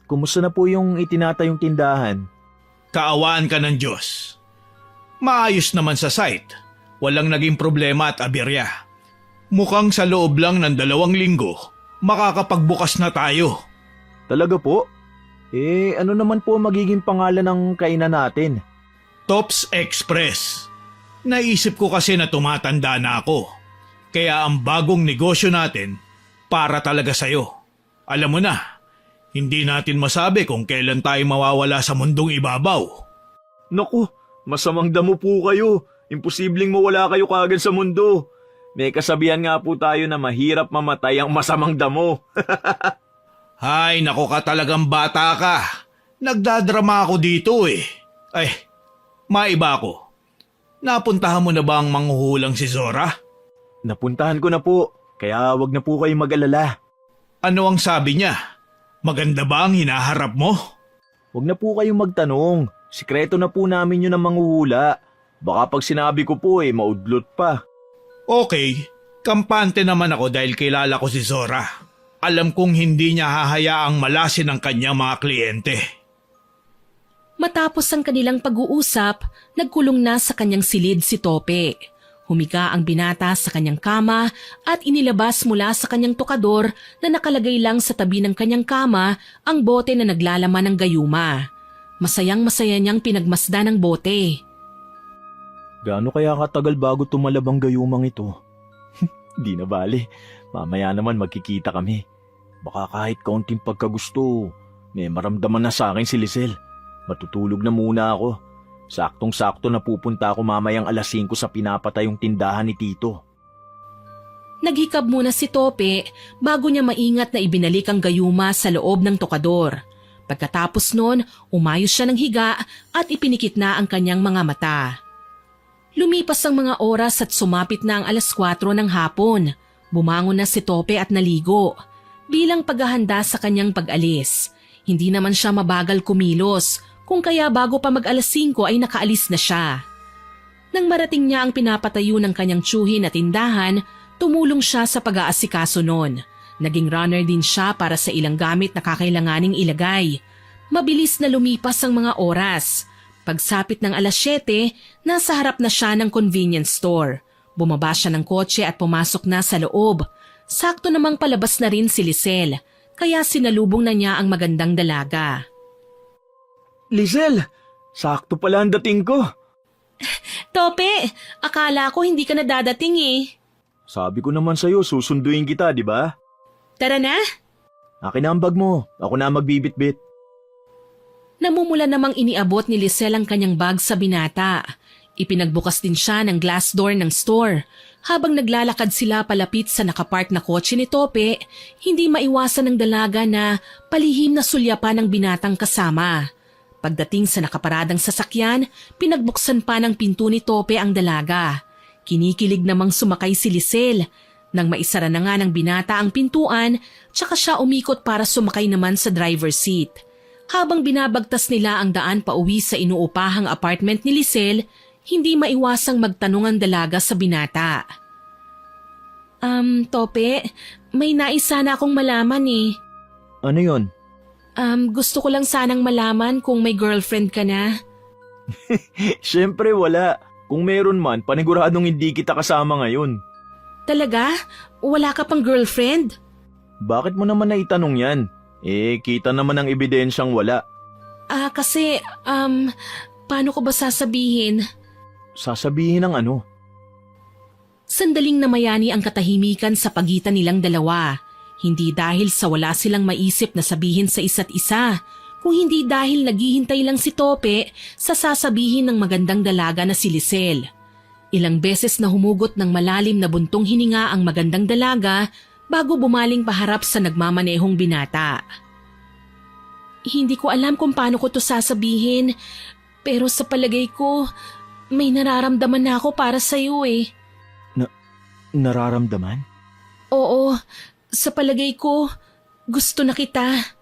Kumusta na po yung itinatayong tindahan? Kaawaan ka ng Diyos. Maayos naman sa site. Walang naging problema at aberya. Mukhang sa loob lang ng 2 linggo, makakapagbukas na tayo. Talaga po? Ano naman po magiging pangalan ng kainan natin? Tops Express. Naisip ko kasi na tumatanda na ako. Kaya ang bagong negosyo natin, para talaga sa'yo. Alam mo na, hindi natin masabi kung kailan tayo mawawala sa mundong ibabaw. Naku, masamang damo po kayo. Imposibleng mawala kayo kaagad sa mundo. May kasabihan nga po tayo na mahirap mamatay ang masamang damo. Hay, nako ka talagang bata ka. Nagdadrama ako dito eh. Ay, maiba ako. Napuntahan mo na ba ang manghuhulang si Zora? Napuntahan ko na po, kaya wag na po kayong mag-alala. Ano ang sabi niya? Maganda ba ang hinaharap mo? Wag na po kayong magtanong. Sikreto na po namin yun ang manghuhula. Baka pag sinabi ko po maudlot pa. Okay, kampante naman ako dahil kilala ko si Zora. Alam kong hindi niya hahayaang malasin ang kanyang mga kliyente. Matapos ang kanilang pag-uusap, nagkulong na sa kanyang silid si Tope. Humiga ang binata sa kanyang kama at inilabas mula sa kanyang tukador na nakalagay lang sa tabi ng kanyang kama ang bote na naglalaman ng gayuma. Masayang-masaya niyang pinagmasdan ang bote. Gaano kaya katagal bago tumalab ang gayumang ito? Di na bali, mamaya naman magkikita kami. Baka kahit kaunting pagkagusto, may maramdaman na sa akin si Lisel. Matutulog na muna ako. Saktong-sakto na pupunta ako mamayang 5:00 sa pinapatayong tindahan ni Tito. Naghikab muna si Tope bago niya maingat na ibinalik ang gayuma sa loob ng tokador. Pagkatapos nun, umayos siya ng higa at ipinikit na ang kanyang mga mata. Lumipas ang mga oras at sumapit na ang 4:00 ng hapon. Bumangon na si Tope at naligo. Bilang paghahanda sa kanyang pag-alis. Hindi naman siya mabagal kumilos, kung kaya bago pa mag 5:00 ay nakaalis na siya. Nang marating niya ang pinapatayo ng kanyang tiyuhin at tindahan, tumulong siya sa pag-aasikaso nun. Naging runner din siya para sa ilang gamit na kakailanganing ilagay. Mabilis na lumipas ang mga oras. Pagsapit ng 7:00, nasa harap na siya ng convenience store. Bumaba siya ng kotse at pumasok na sa loob. Sakto namang palabas na rin si Lisel, kaya sinalubong na niya ang magandang dalaga. Lisel, sakto pala ang dating ko. Tope, akala ko hindi ka na dadating eh. Sabi ko naman sa'yo, susunduin kita, di ba? Tara na! Akin na ang bag mo, ako na magbibit-bit. Namumula namang iniabot ni Lisel ang kanyang bag sa binata. Ipinagbukas din siya ng glass door ng store. Habang naglalakad sila palapit sa nakapark na kotse ni Tope, hindi maiwasan ng dalaga na palihim na sulyapan ng binatang kasama. Pagdating sa nakaparadang sasakyan, pinagbuksan pa ng pinto ni Tope ang dalaga. Kinikilig namang sumakay si Lisel. Nang maisara na nga ng binata ang pintuan, tsaka siya umikot para sumakay naman sa driver's seat. Habang binabagtas nila ang daan pauwi sa inuupahang apartment ni Lisel, hindi maiwasang magtanong ang dalaga sa binata. Tope, may nais sana akong malaman eh. Ano yon? Gusto ko lang sanang malaman kung may girlfriend ka na. Siyempre wala. Kung meron man, paniguradong hindi kita kasama ngayon. Talaga? Wala ka pang girlfriend? Bakit mo naman naitanong yan? Kita naman ang ebidensyang wala. Kasi, paano ko ba sasabihin? Sasabihin ng ano? Sandaling namayani ang katahimikan sa pagitan nilang dalawa. Hindi dahil sa wala silang maisip na sabihin sa isa't isa, kung hindi dahil naghihintay lang si Tope sa sasabihin ng magandang dalaga na si Lisel. Ilang beses na humugot ng malalim na buntong hininga ang magandang dalaga bago bumaling paharap sa nagmamanehong binata. Hindi ko alam kung paano ko to sasabihin, pero sa palagay ko, may nararamdaman na ako para sa'yo eh. Nararamdaman? Oo, sa palagay ko, gusto na kita.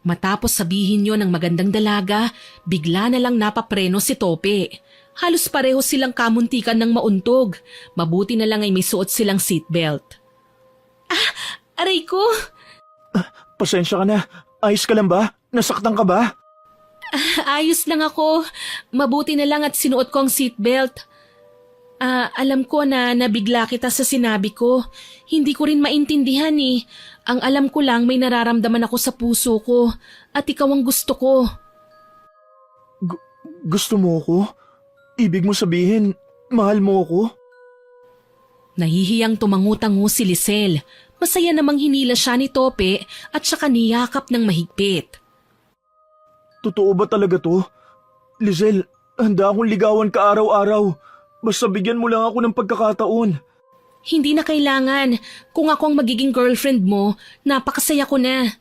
Matapos sabihin yon ng magandang dalaga, bigla na lang napapreno si Tope. Halos pareho silang kamuntikan ng mauntog. Mabuti na lang ay may suot silang seatbelt. Aray ko! Pasensya ka na. Ayos ka lang ba? Nasaktan ka ba? Ayos lang ako. Mabuti na lang at sinuot ko ang seatbelt. Alam ko na nabigla kita sa sinabi ko. Hindi ko rin maintindihan eh. Ang alam ko lang may nararamdaman ako sa puso ko at ikaw ang gusto ko. Gusto mo ko? Ibig mo sabihin, mahal mo ko? Nahihiyang tumangutango si Lisel. Masaya namang hinila siya ni Tope at saka niyakap ng mahigpit. Totoo ba talaga to? Lizel, handa akong ligawan ka araw-araw. Basta bigyan mo lang ako ng pagkakataon. Hindi na kailangan. Kung ako ang magiging girlfriend mo, napakasaya ko na.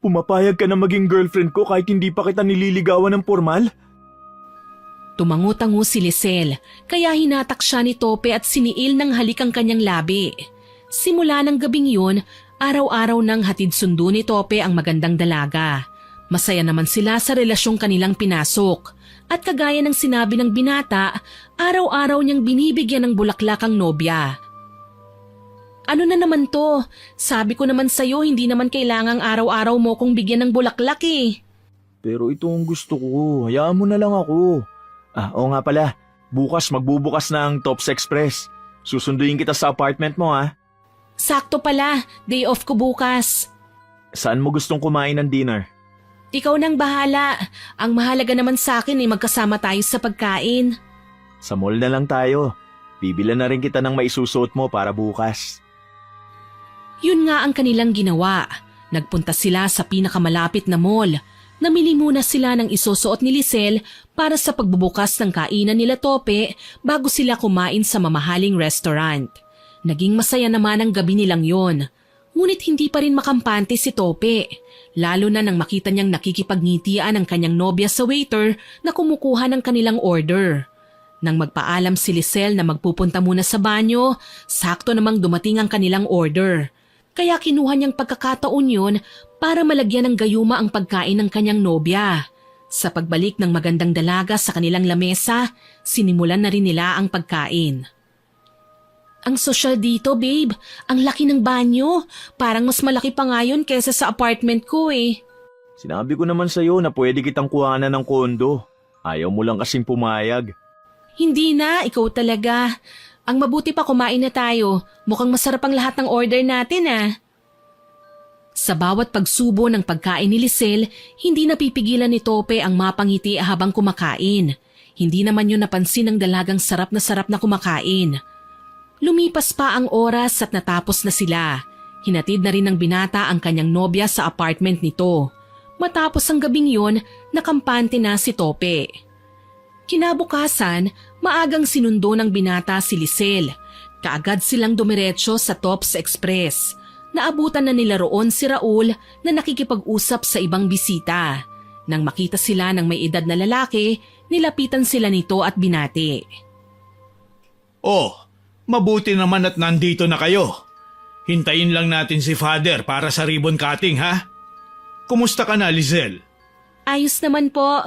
Pumapayag ka na maging girlfriend ko kahit hindi pa kita nililigawan ng formal? Tumangutango si Lisel, kaya hinatak siya ni Tope at siniil ng halik ang kanyang labi. Simula ng gabing yun, araw-araw nang hatid sundo ni Tope ang magandang dalaga. Masaya naman sila sa relasyong kanilang pinasok. At kagaya ng sinabi ng binata, araw-araw niyang binibigyan ng bulaklak ang nobya. Ano na naman to? Sabi ko naman sa'yo hindi naman kailangang araw-araw mo kong bigyan ng bulaklak eh. Pero ito ang gusto ko. Hayaan mo na lang ako. Oo nga pala. Bukas magbubukas na ang Tops Express. Susunduin kita sa apartment mo ha. Sakto pala, day off ko bukas. Saan mo gustong kumain ng dinner? Ikaw nang bahala. Ang mahalaga naman sa akin ay magkasama tayo sa pagkain. Sa mall na lang tayo. Bibilan na rin kita ng maisusuot mo para bukas. Yun nga ang kanilang ginawa. Nagpunta sila sa pinakamalapit na mall. Namili muna sila ng isusuot ni Lisel para sa pagbubukas ng kainan nila Tope bago sila kumain sa mamahaling restaurant. Naging masaya naman ang gabi nilang yon. Ngunit hindi pa rin makampante si Tope. Lalo na nang makita niyang nakikipagnitian ang kanyang nobya sa waiter na kumukuha ng kanilang order. Nang magpaalam si Lisel na magpupunta muna sa banyo, sakto namang dumating ang kanilang order. Kaya kinuha niyang pagkakataon yun para malagyan ng gayuma ang pagkain ng kanyang nobya. Sa pagbalik ng magandang dalaga sa kanilang lamesa, sinimulan na rin nila ang pagkain. Ang sosyal dito, babe. Ang laki ng banyo. Parang mas malaki pa nga yun kesa sa apartment ko eh. Sinabi ko naman sa'yo na pwede kitang kuhanan ng kondo. Ayaw mo lang kasing pumayag. Hindi na, ikaw talaga. Ang mabuti pa kumain na tayo. Mukhang masarap ang lahat ng order natin ah. Sa bawat pagsubo ng pagkain ni Lisel, hindi napipigilan ni Tope ang mapangiti habang kumakain. Hindi naman yun napansin ng dalagang sarap na kumakain. Lumipas pa ang oras at natapos na sila. Hinatid na rin ng binata ang kanyang nobya sa apartment nito. Matapos ang gabing yon, nakampante na si Tope. Kinabukasan, maagang sinundo ng binata si Lisel. Kaagad silang dumiretso sa Tops Express. Naabutan na nila roon si Raul na nakikipag-usap sa ibang bisita. Nang makita sila ng may edad na lalaki, nilapitan sila nito at binati. Oh, mabuti naman at nandito na kayo. Hintayin lang natin si Father para sa ribbon cutting ha? Kumusta ka na, Lisel? Ayos naman po.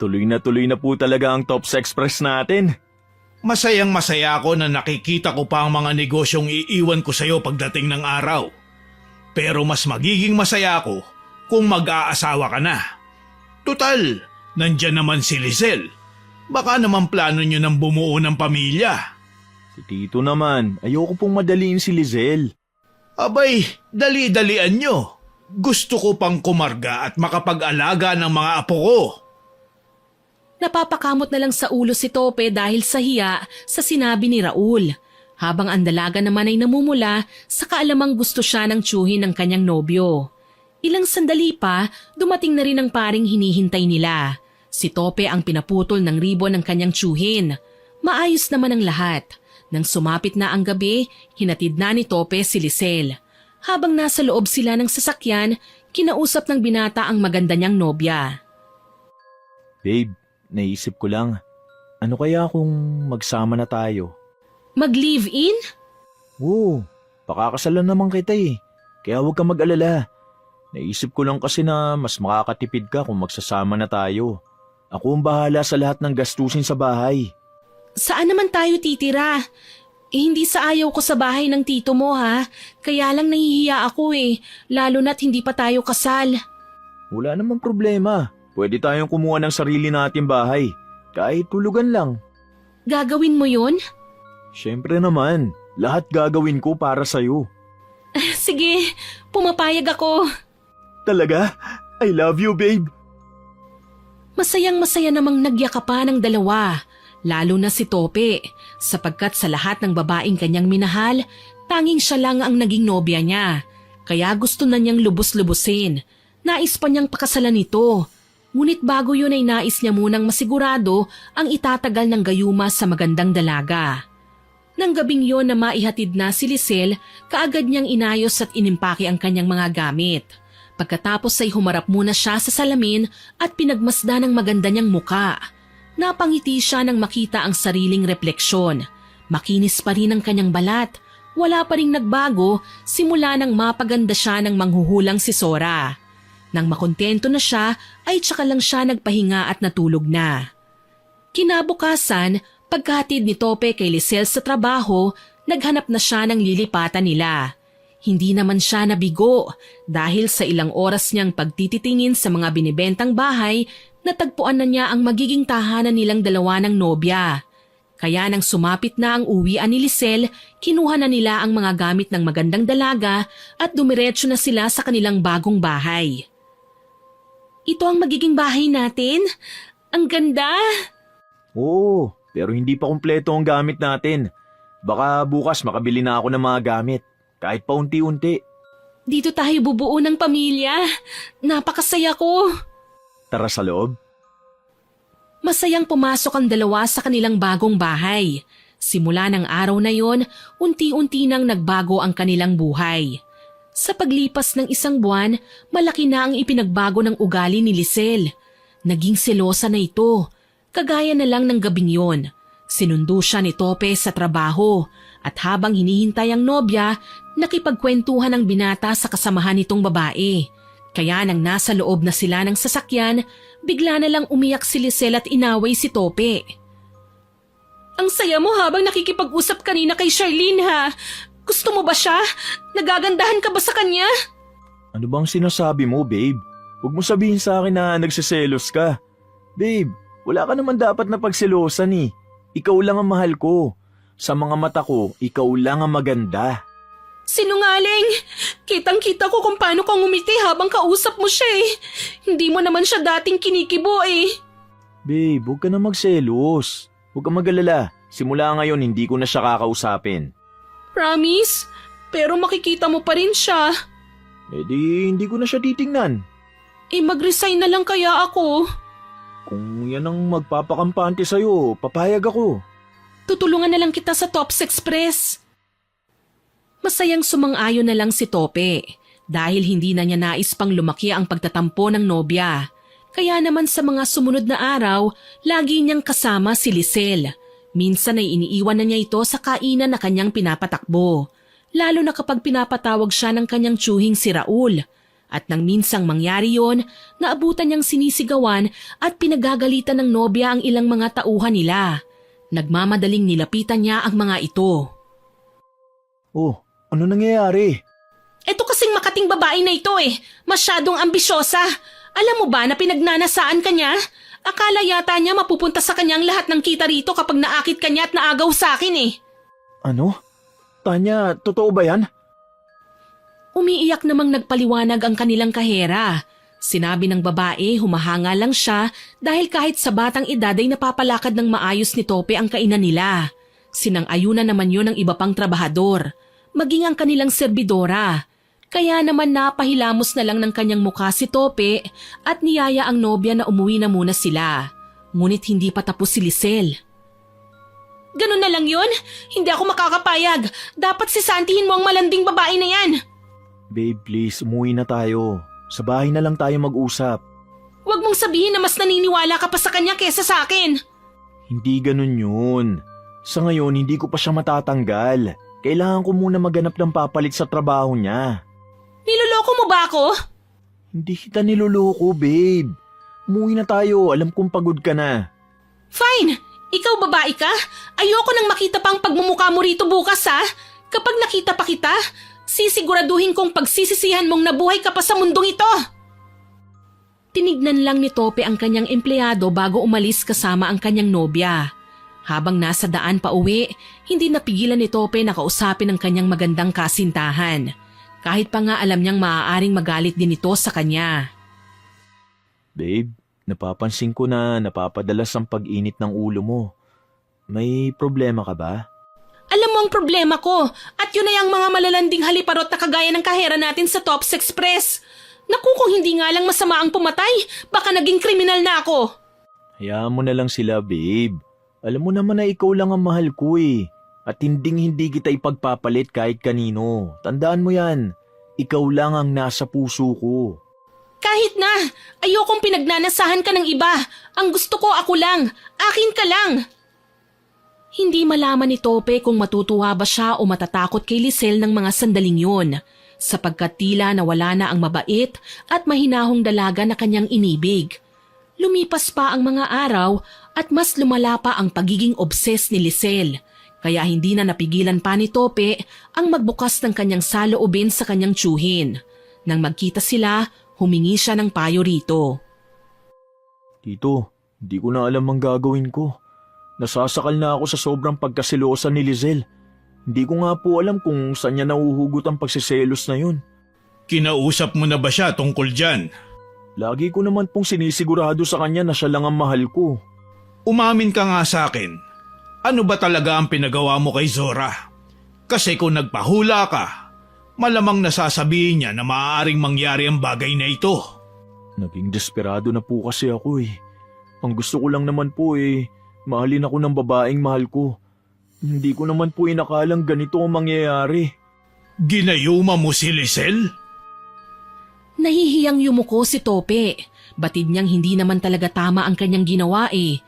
Tuloy na po talaga ang Tops Express natin. Masayang masaya ako na nakikita ko pa ang mga negosyong iiwan ko sa'yo pagdating ng araw. Pero mas magiging masaya ako kung mag-aasawa ka na. Tutal, nandyan naman si Lisel. Baka naman plano nyo ng bumuo ng pamilya. Si Tito naman, ayoko pong madaliin si Lizel. Abay, dali-dalian nyo. Gusto ko pang kumarga at makapag-alaga ng mga apo ko. Napapakamot na lang sa ulo si Tope dahil sa hiya sa sinabi ni Raul. Habang ang dalaga naman ay namumula sa kaalamang gusto siya ng tiyuhin ng kanyang nobyo. Ilang sandali pa, dumating na rin ang paring hinihintay nila. Si Tope ang pinaputol ng ribbon ng kanyang tiyuhin. Maayos naman ang lahat. Nang sumapit na ang gabi, hinatid na ni Tope si Lisel. Habang nasa loob sila ng sasakyan, kinausap ng binata ang maganda niyang nobya. Babe, naisip ko lang, ano kaya kung magsama na tayo? Mag-live-in? Oo, Pakakasalan naman kita eh. Kaya huwag kang mag-alala. Naisip ko lang kasi na mas makakatipid ka kung magsasama na tayo. Ako ang bahala sa lahat ng gastusin sa bahay. Saan naman tayo titira? Hindi sa ayaw ko sa bahay ng tito mo ha. Kaya lang nahihiya ako lalo na't hindi pa tayo kasal. Wala namang problema. Pwede tayong kumuha ng sarili nating bahay. Kahit tulugan lang. Gagawin mo yun? Siyempre naman, lahat gagawin ko para sa'yo. Sige, pumapayag ako. Talaga? I love you, babe. Masayang-masaya namang nagyakapan ng dalawa, lalo na si Tope, sapagkat sa lahat ng babaeng kanyang minahal, tanging siya lang ang naging nobya niya. Kaya gusto na niyang lubos-lubusin. Nais pa niyang pakasalan ito. Ngunit bago yun ay nais niya munang masigurado ang itatagal ng gayuma sa magandang dalaga. Nang gabing yon na maihatid na si Lisel, kaagad niyang inayos at inimpake ang kanyang mga gamit. Pagkatapos ay humarap muna siya sa salamin at pinagmasdan ng maganda niyang muka. Napangiti siya nang makita ang sariling refleksyon. Makinis pa rin ang kanyang balat. Wala pa ring nagbago simula nang mapaganda siya ng manghuhulang si Sora. Nang makontento na siya ay tsaka lang siya nagpahinga at natulog na. Kinabukasan, pagkahatid ni Tope kay Lisel sa trabaho, naghanap na siya ng lilipatan nila. Hindi naman siya nabigo dahil sa ilang oras niyang pagtititingin sa mga binibentang bahay, natagpuan na niya ang magiging tahanan nilang dalawa ng nobya. Kaya nang sumapit na ang uwian ni Lisel, kinuha na nila ang mga gamit ng magandang dalaga at dumiretso na sila sa kanilang bagong bahay. Ito ang magiging bahay natin? Ang ganda! Oo, pero hindi pa kumpleto ang gamit natin. Baka bukas makabili na ako ng mga gamit. Kahit pa unti-unti. Dito tayo bubuo ng pamilya. Napakasaya ko. Tara sa loob. Masayang pumasok ang dalawa sa kanilang bagong bahay. Simula ng araw na yon, unti-unti nang nagbago ang kanilang buhay. Sa paglipas ng isang buwan, malaki na ang ipinagbago ng ugali ni Lisel. Naging selosa na ito. Kagaya na lang ng gabing yon. Sinundo siya ni Tope sa trabaho at habang hinihintay ang nobya, nakipagkwentuhan ang binata sa kasamahan nitong babae. Kaya nang nasa loob na sila ng sasakyan, bigla na lang umiyak si Lisel at inaway si Tope. Ang saya mo habang nakikipag-usap kanina kay Charlene ha. Gusto mo ba siya? Nagagandahan ka ba sa kanya? Ano bang sinasabi mo, babe? Huwag mo sabihin sa akin na nagsiselos ka. Babe, wala ka naman dapat na pagselosan eh. Ikaw lang ang mahal ko. Sa mga mata ko, ikaw lang ang maganda. Sinungaling! Kitang-kita ko kung paano kang umiti habang kausap mo siya eh. Hindi mo naman siya dating kinikibo eh. Babe, huwag ka na magselos. Huwag ka mag-alala. Simula ngayon, hindi ko na siya kakausapin. Promise? Pero makikita mo pa rin siya. Eh di, hindi ko na siya titingnan. Mag-resign na lang kaya ako. Kung yan ang magpapakampante sa'yo, papayag ako. Tutulungan na lang kita sa Tops Express. Masayang sumang-ayon na lang si Tope dahil hindi na niya nais pang lumaki ang pagtatampo ng nobya. Kaya naman sa mga sumunod na araw, lagi niyang kasama si Lisel. Minsan ay iniiwan na niya ito sa kainan na kanyang pinapatakbo. Lalo na kapag pinapatawag siya ng kanyang tiyuhing si Raul. At nang minsang mangyari yon, naabutan niyang sinisigawan at pinagagalitan ng nobya ang ilang mga tauhan nila. Nagmamadaling nilapitan niya ang mga ito. Oh, ano nangyayari? Ito kasing makating babae na ito eh. Masyadong ambisyosa. Alam mo ba na pinagnanasaan ka niya? Akala yata niya mapupunta sa kanyang lahat ng kita rito kapag naakit ka niya at naagaw sa akin eh. Ano? Tanya, totoo ba yan? Umiiyak namang nagpaliwanag ang kanilang kahera. Sinabi ng babae humahanga lang siya dahil kahit sa batang edad ay napapalakad ng maayos ni Tope ang kainan nila. Sinang-ayunan naman yun ng iba pang trabahador, maging ang kanilang serbidora. Kaya naman napahilamos na lang ng kanyang mukha si Tope at niyaya ang nobya na umuwi na muna sila. Ngunit hindi pa tapos si Lisel. Ganun na lang yun? Hindi ako makakapayag. Dapat sisantihin mo ang malanding babae na yan. Babe, please, umuwi na tayo. Sa bahay na lang tayo mag-usap. Huwag mong sabihin na mas naniniwala ka pa sa kanya kesa sa akin. Hindi ganun yun. Sa ngayon, hindi ko pa siya matatanggal. Kailangan ko muna maganap ng papalit sa trabaho niya. Niloloko mo ba ako? Hindi kita niloloko, babe. Umuwi na tayo, alam kong pagod ka na. Fine! Ikaw babae ka? Ayoko nang makita pang pagmumukha mo rito bukas ha? Kapag nakita pa kita, sisiguraduhin kong pagsisisihan mong nabuhay ka pa sa mundong ito! Tinignan lang ni Tope ang kanyang empleyado bago umalis kasama ang kanyang nobya. Habang nasa daan pa uwi, hindi napigilan ni Tope na kausapin ang kanyang magandang kasintahan. Kahit pa nga alam niyang maaaring magalit din ito sa kanya. Babe, napapansin ko na napapadalas ang pag-init ng ulo mo. May problema ka ba? Alam mo ang problema ko, at yun ay ang mga malalanding haliparot na kagaya ng kahera natin sa Tops Express. Naku, kung hindi nga lang masama ang pumatay, baka naging kriminal na ako. Hayaan mo na lang sila, babe. Alam mo naman na ikaw lang ang mahal ko eh. At hindi kita ipagpapalit kahit kanino. Tandaan mo yan, ikaw lang ang nasa puso ko. Kahit na, ayokong pinagnanasahan ka ng iba. Ang gusto ko ako lang, akin ka lang. Hindi malaman ni Tope kung matutuwa ba siya o matatakot kay Lisel ng mga sandaling yun, sapagkat tila nawala na ang mabait at mahinahong dalaga na kanyang inibig. Lumipas pa ang mga araw at mas lumala pa ang pagiging obses ni Lisel, kaya hindi na napigilan pa ni Tope ang magbukas ng kanyang saloobin sa kanyang tiyuhin. Nang magkita sila, humingi siya ng payo rito. Tito, hindi ko na alam ang gagawin ko. Nasasakal na ako sa sobrang pagkasilosa ni Lisel. Hindi ko nga po alam kung saan niya nahuhugot ang pagsiselos na yun. Kinausap mo na ba siya tungkol dyan? Lagi ko naman pong sinisigurado sa kanya na siya lang ang mahal ko. Umamin ka nga sa akin. Ano ba talaga ang pinagawa mo kay Zora? Kasi kung nagpahula ka, malamang nasasabihin niya na maaaring mangyari ang bagay na ito. Naging desperado na po kasi ako eh. Ang gusto ko lang naman po eh, mahalin ako ng babaeng mahal ko. Hindi ko naman po inakalang ganito ang mangyayari. Ginayuma mo si Lisel? Nahihiyang yumuko si Tope. Batid niyang hindi naman talaga tama ang kanyang ginawa eh.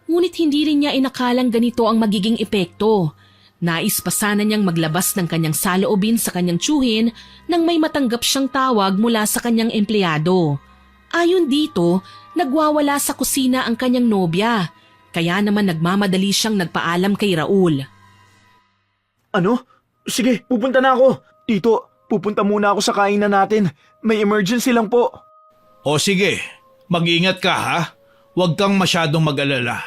Ngunit hindi rin niya inakalang ganito ang magiging epekto. Nais pa sana niyang maglabas ng kanyang saloobin sa kanyang tiyuhin nang may matanggap siyang tawag mula sa kanyang empleyado. Ayon dito, nagwawala sa kusina ang kanyang nobya. Kaya naman nagmamadali siyang nagpaalam kay Raul. Ano? Sige, pupunta na ako. Tito, pupunta muna ako sa kainan natin. May emergency lang po. O sige, mag-ingat ka ha. Huwag kang masyadong mag-alala.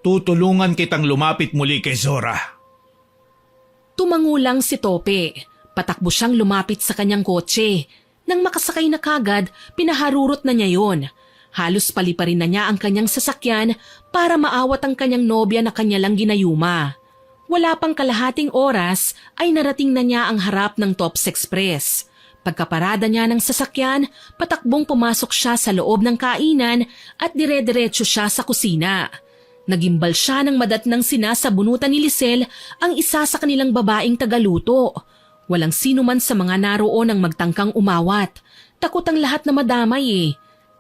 Tutulungan kitang lumapit muli kay Zora. Tumango lang si Tope. Patakbo siyang lumapit sa kanyang kotse. Nang makasakay na kagad, pinaharurot na niya yon. Halos paliparin na niya ang kanyang sasakyan para maawat ang kanyang nobya na kanya lang ginayuma. Wala pang kalahating oras ay narating na niya ang harap ng Tops Express. Pagkaparada niya ng sasakyan, patakbong pumasok siya sa loob ng kainan at dire-diretso siya sa kusina. Nagimbal siya ng madatnang sinasabunutan ni Lisel ang isa sa kanilang babaeng tagaluto. Walang sino man sa mga naroon ang magtangkang umawat. Takot ang lahat na madamay eh.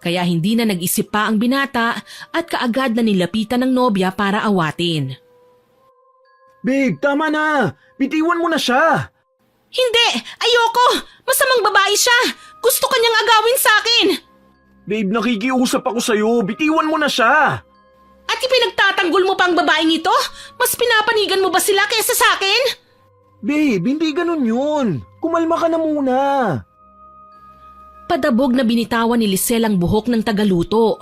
Kaya hindi na nag-isip pa ang binata at kaagad na nilapitan ng nobya para awatin. Babe, tama na! Bitiwan mo na siya! Hindi! Ayoko! Masamang babae siya! Gusto kanyang agawin sa akin! Babe, nakikiusap ako sa'yo. Bitiwan mo na siya! At ipinagtatanggol mo pa ang babaeng ito? Mas pinapanigan mo ba sila kaysa sa akin? Babe, hindi ganun yun. Kumalma ka na muna. Padabog na binitawan ni Lisel ang buhok ng tagaluto.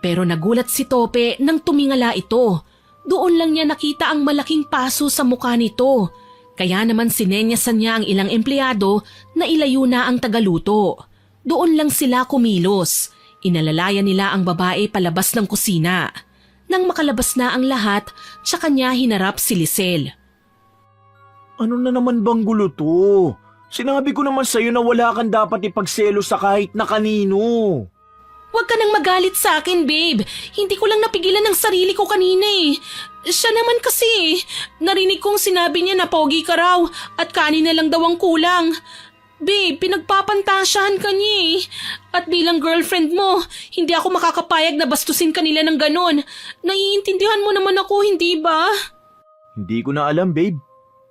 Pero nagulat si Tope nang tumingala ito. Doon lang niya nakita ang malaking paso sa mukha nito. Kaya naman sinenyasan niya ang ilang empleyado na ilayo na ang tagaluto. Doon lang sila kumilos. Inalalayan nila ang babae palabas ng kusina. Nang makalabas na ang lahat, tsaka niya hinarap si Lisel. Ano na naman bang gulo to? Sinabi ko naman sa'yo na wala kang dapat ipagselo sa kahit na kanino. Huwag ka nang magalit sa akin, babe. Hindi ko lang napigilan ang sarili ko kanina eh. Siya naman kasi. Narinig kong sinabi niya na pogi ka raw at kanin na lang daw ang kulang. Babe, pinagpapantasyahan ka niya eh. At bilang girlfriend mo, hindi ako makakapayag na bastusin kanila ng ganon. Naiintindihan mo naman ako, hindi ba? Hindi ko na alam, babe.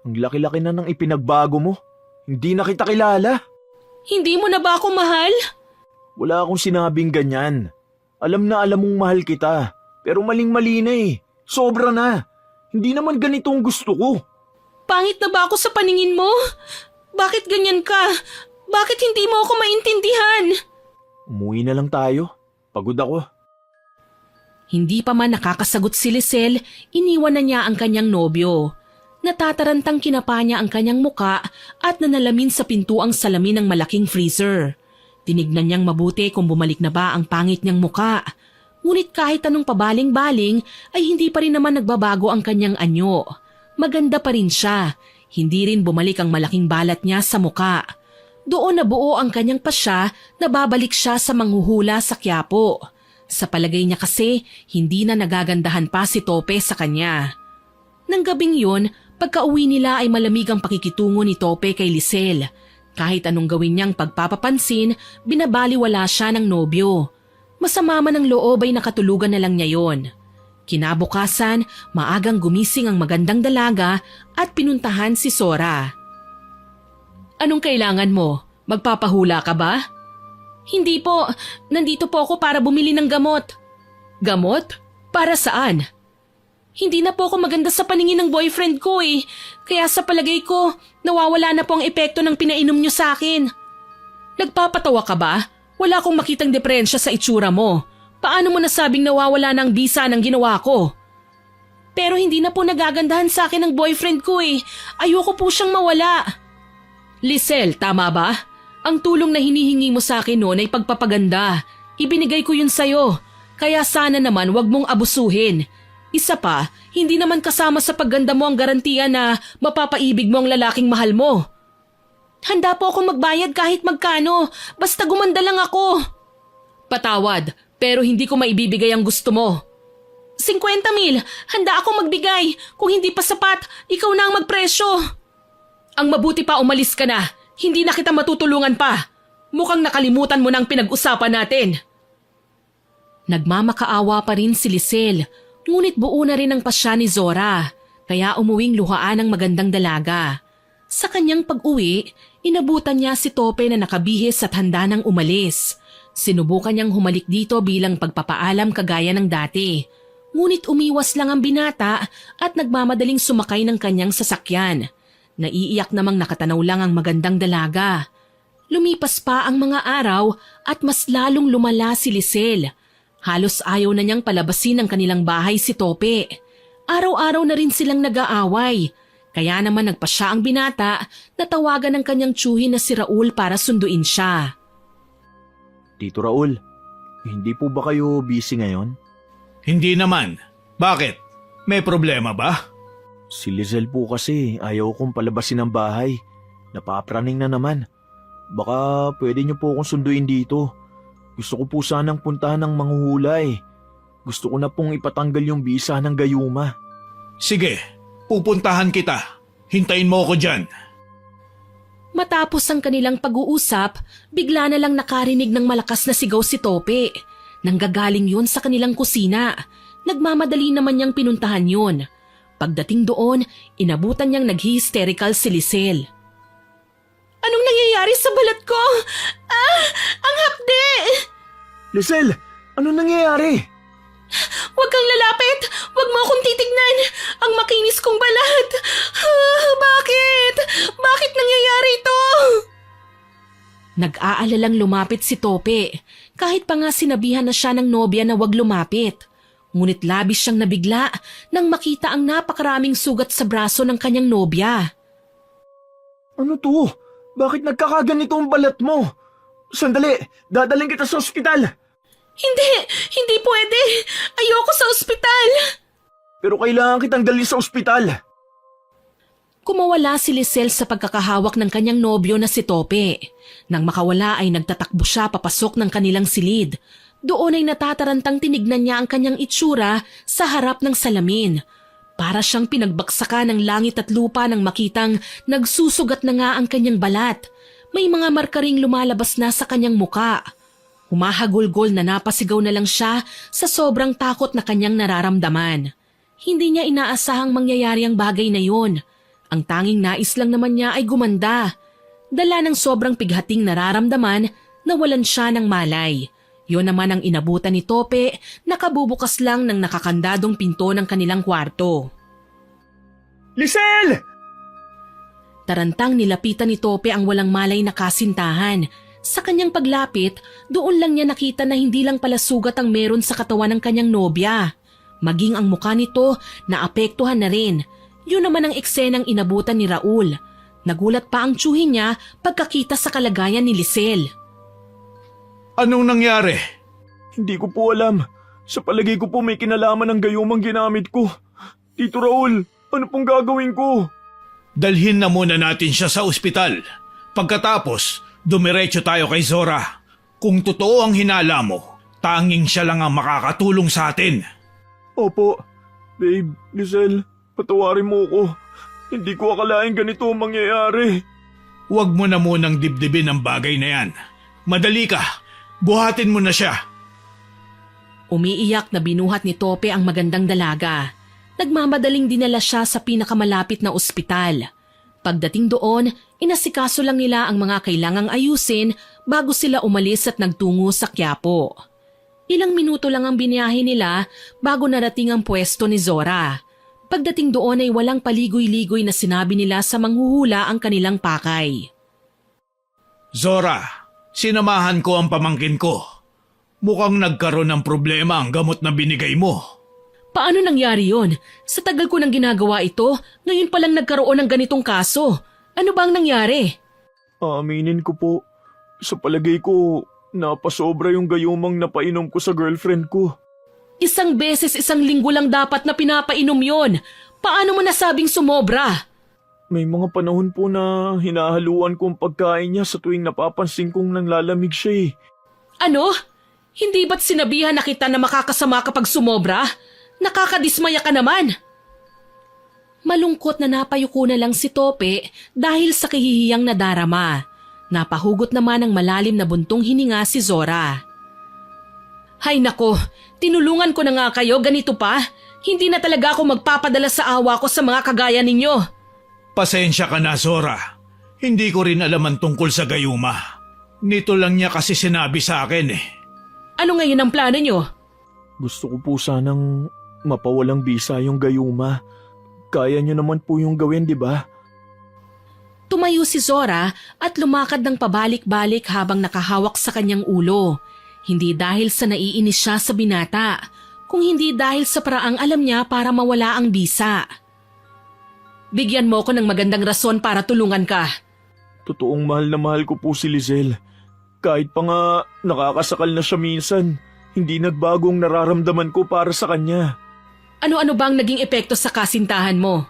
Ang laki-laki na ng ipinagbago mo. Hindi na kita kilala. Hindi mo na ba ako mahal? Wala akong sinabing ganyan. Alam na alam mong mahal kita. Pero maling-mali na eh. Sobra na. Hindi naman ganito ang gusto ko. Pangit na ba ako sa paningin mo? Bakit ganyan ka? Bakit hindi mo ako maintindihan? Umuwi na lang tayo. Pagod ako. Hindi pa man nakakasagot si Lisel, iniwan na niya ang kanyang nobyo. Natatarantang kinapa niya ang kanyang muka at nanalamin sa pinto ang salamin ng malaking freezer. Tinignan niyang mabuti kung bumalik na ba ang pangit niyang muka. Ngunit kahit anong pabaling-baling ay hindi pa rin naman nagbabago ang kanyang anyo. Maganda pa rin siya. Hindi rin bumalik ang malaking balat niya sa muka. Doon nabuo ang kanyang pasya na babalik siya sa manghuhula sa Quiapo. Sa palagay niya kasi, hindi na nagagandahan pa si Tope sa kanya. Nang gabing yun, pagka-uwi nila ay malamig ang pakikitungo ni Tope kay Lisel. Kahit anong gawin niyang pagpapapansin, binabaliwala siya ng nobyo. Masama man ang loob ay nakatulugan na lang niya yon. Kinabukasan, maagang gumising ang magandang dalaga at pinuntahan si Sora. Anong kailangan mo? Magpapahula ka ba? Hindi po, nandito po ako para bumili ng gamot. Gamot? Para saan? Hindi na po ako maganda sa paningin ng boyfriend ko eh. Kaya sa palagay ko, nawawala na po ang epekto ng pinainom niyo sa akin. Nagpapatawa ka ba? Wala akong makitang diferensya sa itsura mo. Paano mo nasabing nawawala na ang bisa ng ginawa ko? Pero hindi na po nagagandahan sa akin ng boyfriend ko eh. Ayoko po siyang mawala. Lisel, tama ba? Ang tulong na hinihingi mo sa akin noon ay pagpapaganda. Ibinigay ko yun sa'yo. Kaya sana naman wag mong abusuhin. Isa pa, hindi naman kasama sa pagganda mo ang garantiya na mapapaibig mo ang lalaking mahal mo. Handa po akong magbayad kahit magkano, basta gumanda lang ako. Patawad, pero hindi ko maibibigay ang gusto mo. 50,000, handa akong magbigay. Kung hindi pa sapat, ikaw na ang magpresyo. Ang mabuti pa umalis ka na, hindi na kita matutulungan pa. Mukhang nakalimutan mo na ang pinag-usapan natin. Nagmamakaawa pa rin si Lisel, ngunit buo na rin ang pasya ni Zora, kaya umuwing luhaan ang magandang dalaga. Sa kanyang pag-uwi, inabutan niya si Tope na nakabihis at handa nang umalis. Sinubukan niyang humalik dito bilang pagpapaalam kagaya ng dati. Ngunit umiwas lang ang binata at nagmamadaling sumakay ng kanyang sasakyan. Naiiyak namang nakatanaw lang ang magandang dalaga. Lumipas pa ang mga araw at mas lalong lumala si Lisel. Halos ayaw na niyang palabasin ang kanilang bahay si Tope. Araw-araw na rin silang nag-aaway. Kaya naman nagpasya ang binata na tawagan ng kanyang tiyuhin na si Raul para sunduin siya. Tito Raul, hindi po ba kayo busy ngayon? Hindi naman. Bakit? May problema ba? Si Lisel po kasi ayaw kong palabasin ng bahay. Napapraning na naman. Baka pwede niyo po akong sunduin dito. Gusto ko po sanang puntahan ng manghuhula eh. Gusto ko na pong ipatanggal yung bisa ng gayuma. Sige, pupuntahan kita. Hintayin mo ako dyan. Matapos ang kanilang pag-uusap, bigla na lang nakarinig ng malakas na sigaw si Tope. Nanggagaling yun sa kanilang kusina. Nagmamadali naman niyang pinuntahan yun. Pagdating doon, inabutan niyang nag-hysterical si Lisel. Anong nangyayari sa balat ko? Ang hapde! Lisel, ano nangyayari? Huwag kang lalapit! Huwag mo akong titignan! Ang makinis kong balat! Bakit? Bakit nangyayari ito? Nag-aalalang lumapit si Tope. Kahit pa nga sinabihan na siya ng nobya na huwag lumapit. Ngunit labis siyang nabigla nang makita ang napakaraming sugat sa braso ng kanyang nobya. Ano to? Bakit nagkakaganito ang balat mo? Sandali, dadaling kita sa ospital. Hindi pwede. Ayoko sa ospital. Pero kailangan kitang dalhin sa ospital. Kumawala si Lisel sa pagkakahawak ng kanyang nobyo na si Tope. Nang makawala ay nagtatakbo siya papasok ng kanilang silid. Doon ay natatarantang tinignan niya ang kanyang itsura sa harap ng salamin. Para siyang pinagbaksakan ng langit at lupa nang makitang nagsusugat na nga ang kanyang balat. May mga marka ring lumalabas na sa kanyang muka. Humahagulgol na napasigaw na lang siya sa sobrang takot na kanyang nararamdaman. Hindi niya inaasahang mangyayari ang bagay na yun. Ang tanging nais lang naman niya ay gumanda. Dala ng sobrang pighating nararamdaman, nawalan siya ng malay. Yun naman ang inabutan ni Tope, nakabubukas lang ng nakakandadong pinto ng kanilang kwarto. Lisel! Tarantang nilapitan ni Tope ang walang malay na kasintahan. Sa kanyang paglapit, doon lang niya nakita na hindi lang pala sugat ang meron sa katawan ng kanyang nobya. Maging ang mukha nito naapektuhan na rin. Yun naman ang eksenang inabutan ni Raul. Nagulat pa ang tiyuhin niya pagkakita sa kalagayan ni Lisel. Anong nangyari? Hindi ko po alam. Sa palagay ko po may kinalaman ng gayumang ginamit ko. Tito Raul, ano pong gagawin ko? Dalhin na muna natin siya sa ospital. Pagkatapos, dumiretso tayo kay Zora. Kung totoo ang hinala mo, tanging siya lang ang makakatulong sa atin. Opo. Babe, Lisel, patawarin mo ko. Hindi ko akalain ganito ang mangyayari. Huwag mo na munang dibdibin ang bagay na yan. Madali ka, buhatin mo na siya. Umiiyak na binuhat ni Tope ang magandang dalaga. Nagmamadaling dinala siya sa pinakamalapit na ospital. Pagdating doon, inasikaso lang nila ang mga kailangang ayusin bago sila umalis at nagtungo sa Quiapo. Ilang minuto lang ang biniyahe nila bago narating ang pwesto ni Zora. Pagdating doon ay walang paligoy-ligoy na sinabi nila sa manghuhula ang kanilang pakay. Zora, sinamahan ko ang pamangkin ko. Mukhang nagkaroon ng problema ang gamot na binigay mo. Paano nangyari yon? Sa tagal ko nang ginagawa ito, ngayon palang nagkaroon ng ganitong kaso. Ano bang nangyari? Aminin ko po, sa palagay ko, napasobra yung gayumang napainom ko sa girlfriend ko. Isang beses 1 linggo lang dapat na pinapainom yon. Paano mo nasabing sumobra? May mga panahon po na hinahaluan ko ang pagkain niya sa tuwing napapansin kong nanglalamig siya eh. Ano? Hindi ba't sinabihan na kita na makakasama kapag sumobra? Nakakadismaya ka naman. Malungkot na napayuko na lang si Tope dahil sa kahihiyang nadarama. Napahugot naman ng malalim na buntong hininga si Zora. Hay nako, tinulungan ko na nga kayo, ganito pa. Hindi na talaga ako magpapadala sa awa ko sa mga kagaya ninyo. Pasensya ka na, Zora. Hindi ko rin alam ang tungkol sa gayuma. Nito lang niya kasi sinabi sa akin eh. Ano ngayon ang plano nyo? Gusto ko po sanang mapawalang bisa yung gayuma. Kaya niyo naman po yung gawin, di ba? Tumayo si Zora at lumakad ng pabalik-balik habang nakahawak sa kanyang ulo. Hindi dahil sa naiinis siya sa binata, kung hindi dahil sa paraang alam niya para mawala ang bisa. Bigyan mo ko ng magandang rason para tulungan ka. Totoong mahal na mahal ko po si Lisel. Kahit pa nga nakakasakal na siya minsan, hindi nagbagong nararamdaman ko para sa kanya. Ano-ano bang naging epekto sa kasintahan mo?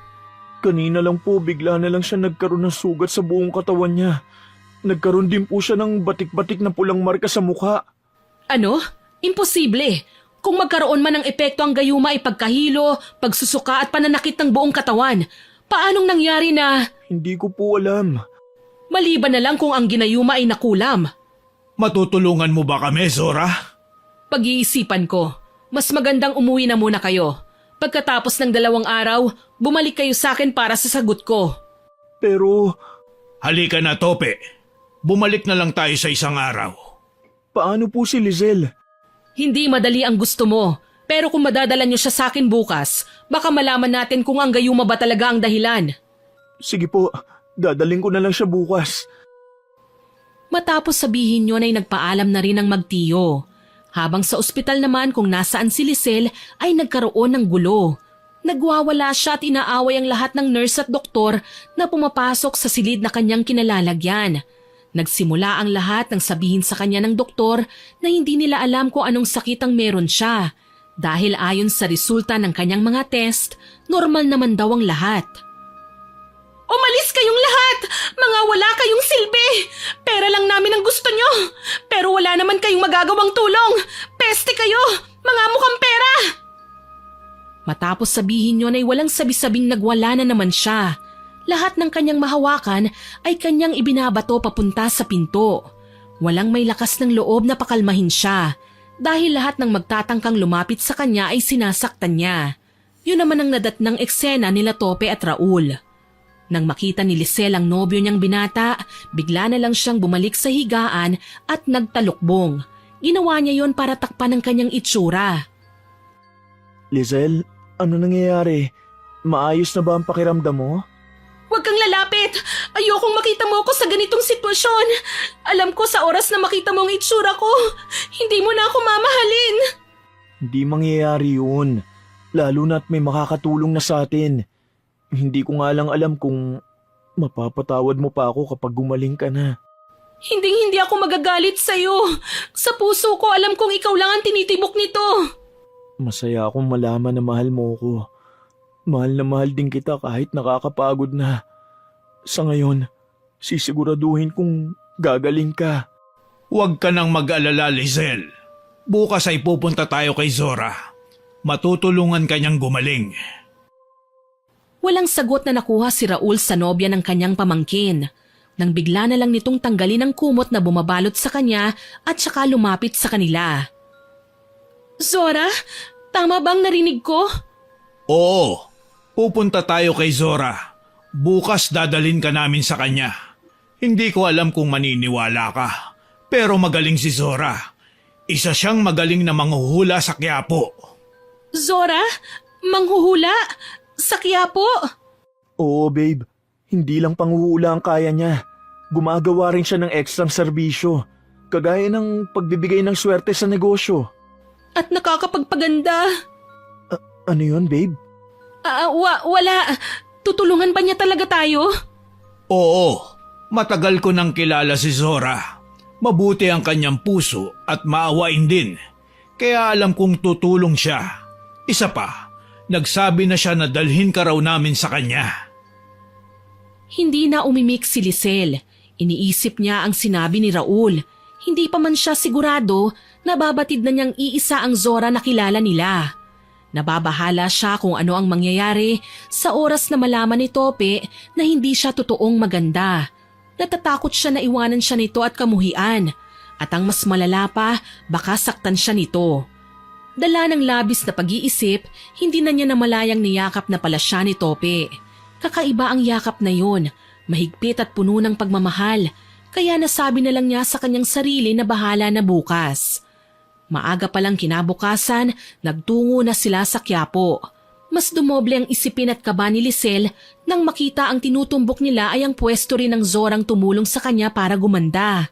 Kanina lang po bigla na lang siya nagkaroon ng sugat sa buong katawan niya. Nagkaroon din po siya ng batik-batik na pulang marka sa mukha. Ano? Imposible. Kung magkaroon man ng epekto ang gayuma ay pagkahilo, pagsusuka at pananakit ng buong katawan. Paanong nangyari na? Hindi ko po alam. Maliban na lang kung ang ginayuma ay nakulam. Matutulungan mo ba kami, Zora? Pag-iisipan ko, mas magandang umuwi na muna kayo. Pagkatapos ng 2 araw, bumalik kayo sa akin para sa sagot ko. Pero Halika na, Tope. Bumalik na lang tayo sa 1 araw. paano po si Lisel? Hindi madali ang gusto mo, pero kung madadala niyo siya sa akin bukas, baka malaman natin kung ang gayuma ba talaga ang dahilan. Sige po, dadaling ko na lang siya bukas. Matapos sabihin yun ay nagpaalam na rin ang magtiyo. Habang sa ospital naman kung nasaan si Lisel ay nagkaroon ng gulo. Nagwawala siya at inaaway ang lahat ng nurse at doktor na pumapasok sa silid na kanyang kinalalagyan. Nagsimula ang lahat ng sabihin sa kanya ng doktor na hindi nila alam kung anong sakit ang meron siya. Dahil ayon sa resulta ng kanyang mga test, normal naman daw ang lahat. Umalis kayong lahat! Mga wala kayong silbi! Pera lang namin ang gusto nyo! Pero wala naman kayong magagawang tulong! Peste kayo! Mga mukhang pera! Matapos sabihin yun ay walang sabi-sabing nagwala na naman siya. Lahat ng kanyang mahawakan ay kanyang ibinabato papunta sa pinto. Walang may lakas ng loob na pakalmahin siya dahil lahat ng magtatangkang lumapit sa kanya ay sinasaktan niya. Yun naman ang nadatnang eksena nila Tope at Raul. Nang makita ni Lisel ang nobyo niyang binata, bigla na lang siyang bumalik sa higaan at nagtalukbong. Ginawa niya yon para takpan ang kanyang itsura. Lizelle, ano nangyayari? Maayos na ba ang pakiramdam mo? Huwag kang lalapit! Ayokong makita mo ako sa ganitong sitwasyon. Alam ko sa oras na makita mo ang itsura ko, hindi mo na ako mamahalin. Hindi mangyayari yun. Lalo na't may makakatulong na sa atin. Hindi ko nga lang alam kung mapapatawad mo pa ako kapag gumaling ka na. Hindi ako magagalit sa'yo. Sa puso ko, alam kong ikaw lang ang tinitibok nito. Masaya akong malaman na mahal mo ko. Mahal na mahal din kita kahit nakakapagod na. Sa ngayon, sisiguraduhin kong gagaling ka. Huwag ka nang mag-alala, Lizelle. Bukas ay pupunta tayo kay Zora. Matutulungan kanyang gumaling. Walang sagot na nakuha si Raul sa nobya ng kanyang pamangkin. Nang bigla na lang nitong tanggalin ang kumot na bumabalot sa kanya at saka lumapit sa kanila. Zora, tama bang narinig ko? Oo, pupunta tayo kay Zora. Bukas dadalhin ka namin sa kanya. Hindi ko alam kung maniniwala ka, pero magaling si Zora. Isa siyang magaling na manghuhula sa Quiapo. Zora? Manghuhula? Sa Quiapo? Oo, babe. Hindi lang panghuhula ang kaya niya. Gumagawa rin siya ng ekstrang serbisyo. Kagaya ng pagbibigay ng swerte sa negosyo. At nakakapagpaganda. Ano yun, babe? Wala. Tutulungan ba niya talaga tayo? Oo, matagal ko nang kilala si Zora. Mabuti ang kanyang puso at maawain din. Kaya alam kong tutulong siya. Isa pa, nagsabi na siya na dalhin ka raw namin sa kanya. Hindi na umimik si Lisel. Iniisip niya ang sinabi ni Raul. Hindi pa man siya sigurado na babatid na niyang iisa ang Zora na kilala nila. Nababahala siya kung ano ang mangyayari sa oras na malaman ni Tope na hindi siya totoong maganda. Natatakot siya na iwanan siya nito at kamuhian. At ang mas malala pa, baka saktan siya nito. Dala ng labis na pag-iisip, hindi na niya namalayang niyakap na pala siya ni Tope. Kakaiba ang yakap na yon, mahigpit at puno ng pagmamahal, kaya nasabi na lang niya sa kanyang sarili na bahala na bukas. Maaga palang kinabukasan, nagtungo na sila sa Quiapo. Mas dumoble ang isipin at kaba ni Lisel nang makita ang tinutumbok nila ay ang pwesto rin ng Zorang tumulong sa kanya para gumanda.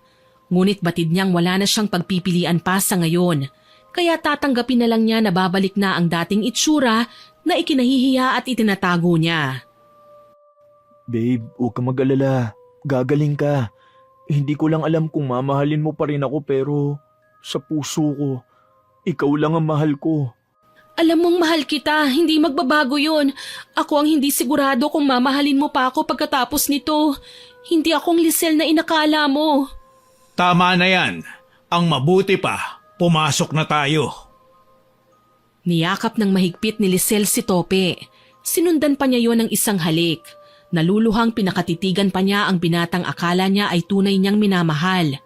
Ngunit batid niyang wala na siyang pagpipilian pa sa ngayon. Kaya tatanggapin na lang niya na babalik na ang dating itsura na ikinahihiya at itinatago niya. Babe, huwag ka mag-alala. Gagaling ka. Hindi ko lang alam kung mamahalin mo pa rin ako pero sa puso ko, ikaw lang ang mahal ko. Alam mong mahal kita, hindi magbabago yon. Ako ang hindi sigurado kung mamahalin mo pa ako pagkatapos nito. Hindi akong Lisel na inakala mo. Tama na yan. Ang mabuti pa, pumasok na tayo. Niyakap ng mahigpit ni Lisel si Tope. Sinundan pa niya yon ng isang halik. Naluluhang pinakatitigan pa niya ang binatang akala niya ay tunay niyang minamahal.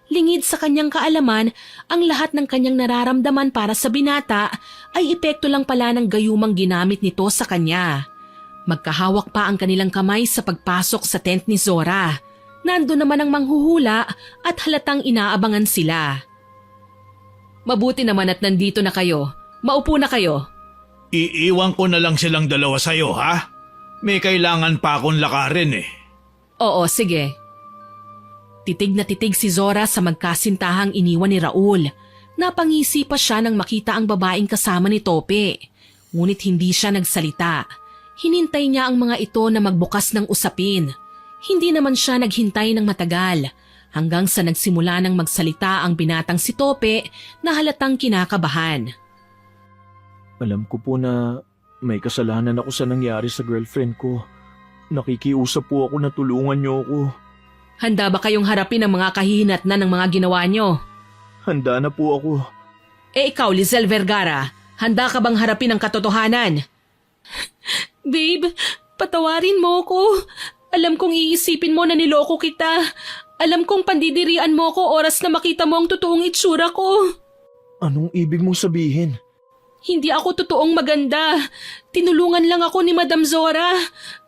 Lingid sa kanyang kaalaman, ang lahat ng kanyang nararamdaman para sa binata ay epekto lang pala ng gayumang ginamit nito sa kanya. Magkahawak pa ang kanilang kamay sa pagpasok sa tent ni Zora. Nando naman ang manghuhula at halatang inaabangan sila. Mabuti naman at nandito na kayo. Maupo na kayo. Iiwan ko na lang silang dalawa sa'yo, ha? May kailangan pa akong lakarin eh. Oo, sige. Titig na titig si Zora sa magkasintahang iniwan ni Raul. Napangisi pa siya nang makita ang babaeng kasama ni Tope. Ngunit hindi siya nagsalita. Hinintay niya ang mga ito na magbukas ng usapin. Hindi naman siya naghintay ng matagal. Hanggang sa nagsimula ng magsalita ang binatang si Tope na halatang kinakabahan. Alam ko po na may kasalanan ako sa nangyari sa girlfriend ko. Nakikiusap po ako na tulungan niyo ako. Handa ba kayong harapin ang mga kahihinatnan ng mga ginawa niyo? Handa na po ako. Ikaw, Lizelle Vergara, handa ka bang harapin ang katotohanan? Babe, patawarin mo ko. Alam kong iisipin mo na niloko kita. Alam kong pandidirian mo ko oras na makita mo ang totoong itsura ko. Anong ibig mong sabihin? Hindi ako totoong maganda. Tinulungan lang ako ni Madam Zora.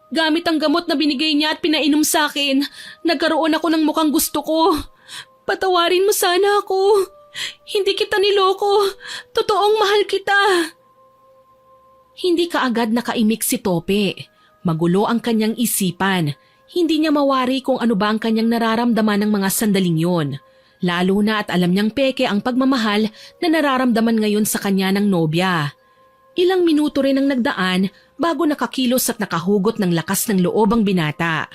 Gamit ang gamot na binigay niya at pinainom sa akin, nagkaroon ako ng mukhang gusto ko. Patawarin mo sana ako. Hindi kita niloko. Totoong mahal kita. Hindi kaagad nakaimik si Tope. Magulo ang kanyang isipan. Hindi niya mawari kung ano ba ang kanyang nararamdaman ng mga sandaling yon. Lalo na at alam niyang peke ang pagmamahal na nararamdaman ngayon sa kanya ng nobya. Ilang minuto rin ang nagdaan bago nakakilos at nakahugot ng lakas ng loob ang binata.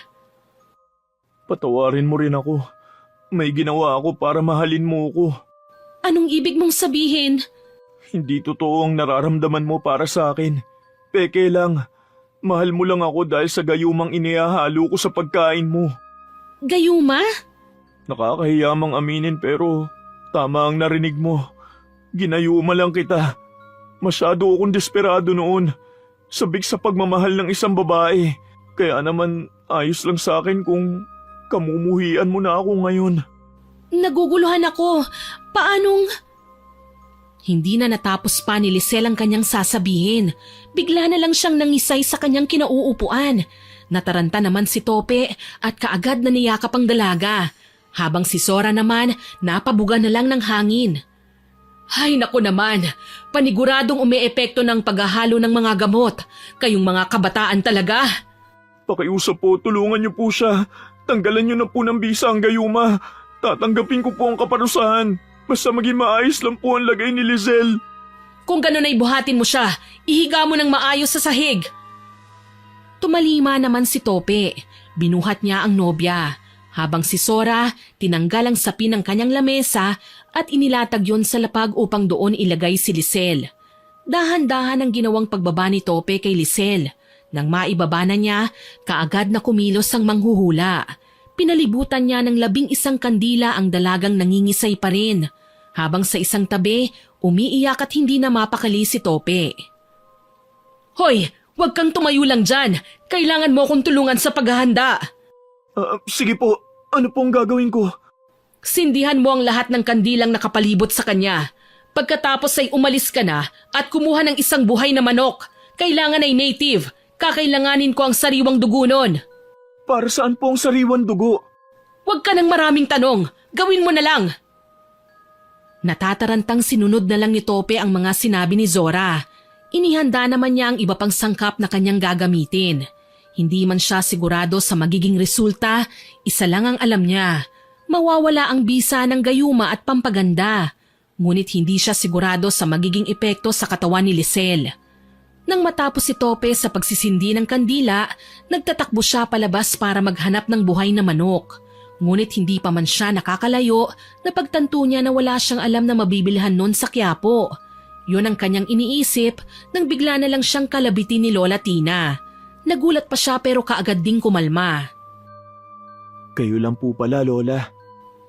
Patawarin mo rin ako. May ginawa ako para mahalin mo ko. Anong ibig mong sabihin? Hindi totoo ang nararamdaman mo para sa akin. Peke lang. Mahal mo lang ako dahil sa gayumang inihahalo ko sa pagkain mo. Gayuma? Nakakahiyamang aminin pero tama ang narinig mo. Ginayuma lang kita. Masyado akong desperado noon. Sabik sa pagmamahal ng isang babae. Kaya naman ayos lang sa akin kung kamumuhian mo na ako ngayon. Naguguluhan ako. Paanong... Hindi na natapos pa ni Lisel ang kanyang sasabihin. Bigla na lang siyang nangisay sa kanyang kinauupuan. Nataranta naman si Tope at kaagad na niyakap ang dalaga. Habang si Zora naman, napabuga na lang ng hangin. Ay naku naman, paniguradong umeepekto ng paghahalo ng mga gamot. Kayong mga kabataan talaga. Pakiusap po, tulungan niyo po siya. Tanggalan niyo na po ng bisa ang gayuma. Tatanggapin ko po ang kaparusahan. Basta maging maayos lang po ang lagay ni Lizelle. Kung gano'n ay buhatin mo siya, ihiga mo ng maayos sa sahig. Tumalima naman si Tope. Binuhat niya ang nobya. Habang si Zora, tinanggal ang sapin ng kanyang lamesa at inilatag yon sa lapag upang doon ilagay si Lizelle. Dahan-dahan ang ginawang pagbaba ni Tope kay Lizelle. Nang maibaba na niya, kaagad na kumilos ang manghuhula. Pinalibutan niya ng 11 kandila ang dalagang nangingisay pa rin. Habang sa isang tabi, umiiyak at hindi na mapakali si Tope. Hoy, huwag kang tumayo lang dyan. Kailangan mo akong tulungan sa paghahanda. Sige po, ano pong gagawin ko? Sindihan mo ang lahat ng kandilang nakapalibot sa kanya. Pagkatapos ay umalis ka na at kumuha ng isang buhay na manok. Kailangan ay native. Kakailanganin ko ang sariwang dugo nun. Para saan po ang sariwan dugo? Huwag ka ng maraming tanong. Gawin mo na lang. Natatarantang sinunod na lang ni Tope ang mga sinabi ni Zora. Inihanda naman niya ang iba pang sangkap na kanyang gagamitin. Hindi man siya sigurado sa magiging resulta, isa lang ang alam niya. Mawawala ang bisa ng gayuma at pampaganda. Ngunit hindi siya sigurado sa magiging epekto sa katawan ni Lizelle. Nang matapos si Tope sa pagsisindi ng kandila, nagtatakbo siya palabas para maghanap ng buhay na manok. Ngunit hindi pa man siya nakakalayo na pagtanto niya na wala siyang alam na mabibilhan nun sa Quiapo. Yun ang kanyang iniisip nang bigla na lang siyang kalabitin ni Lola Tina. Nagulat pa siya pero kaagad ding kumalma. Kayo lang po pala, Lola.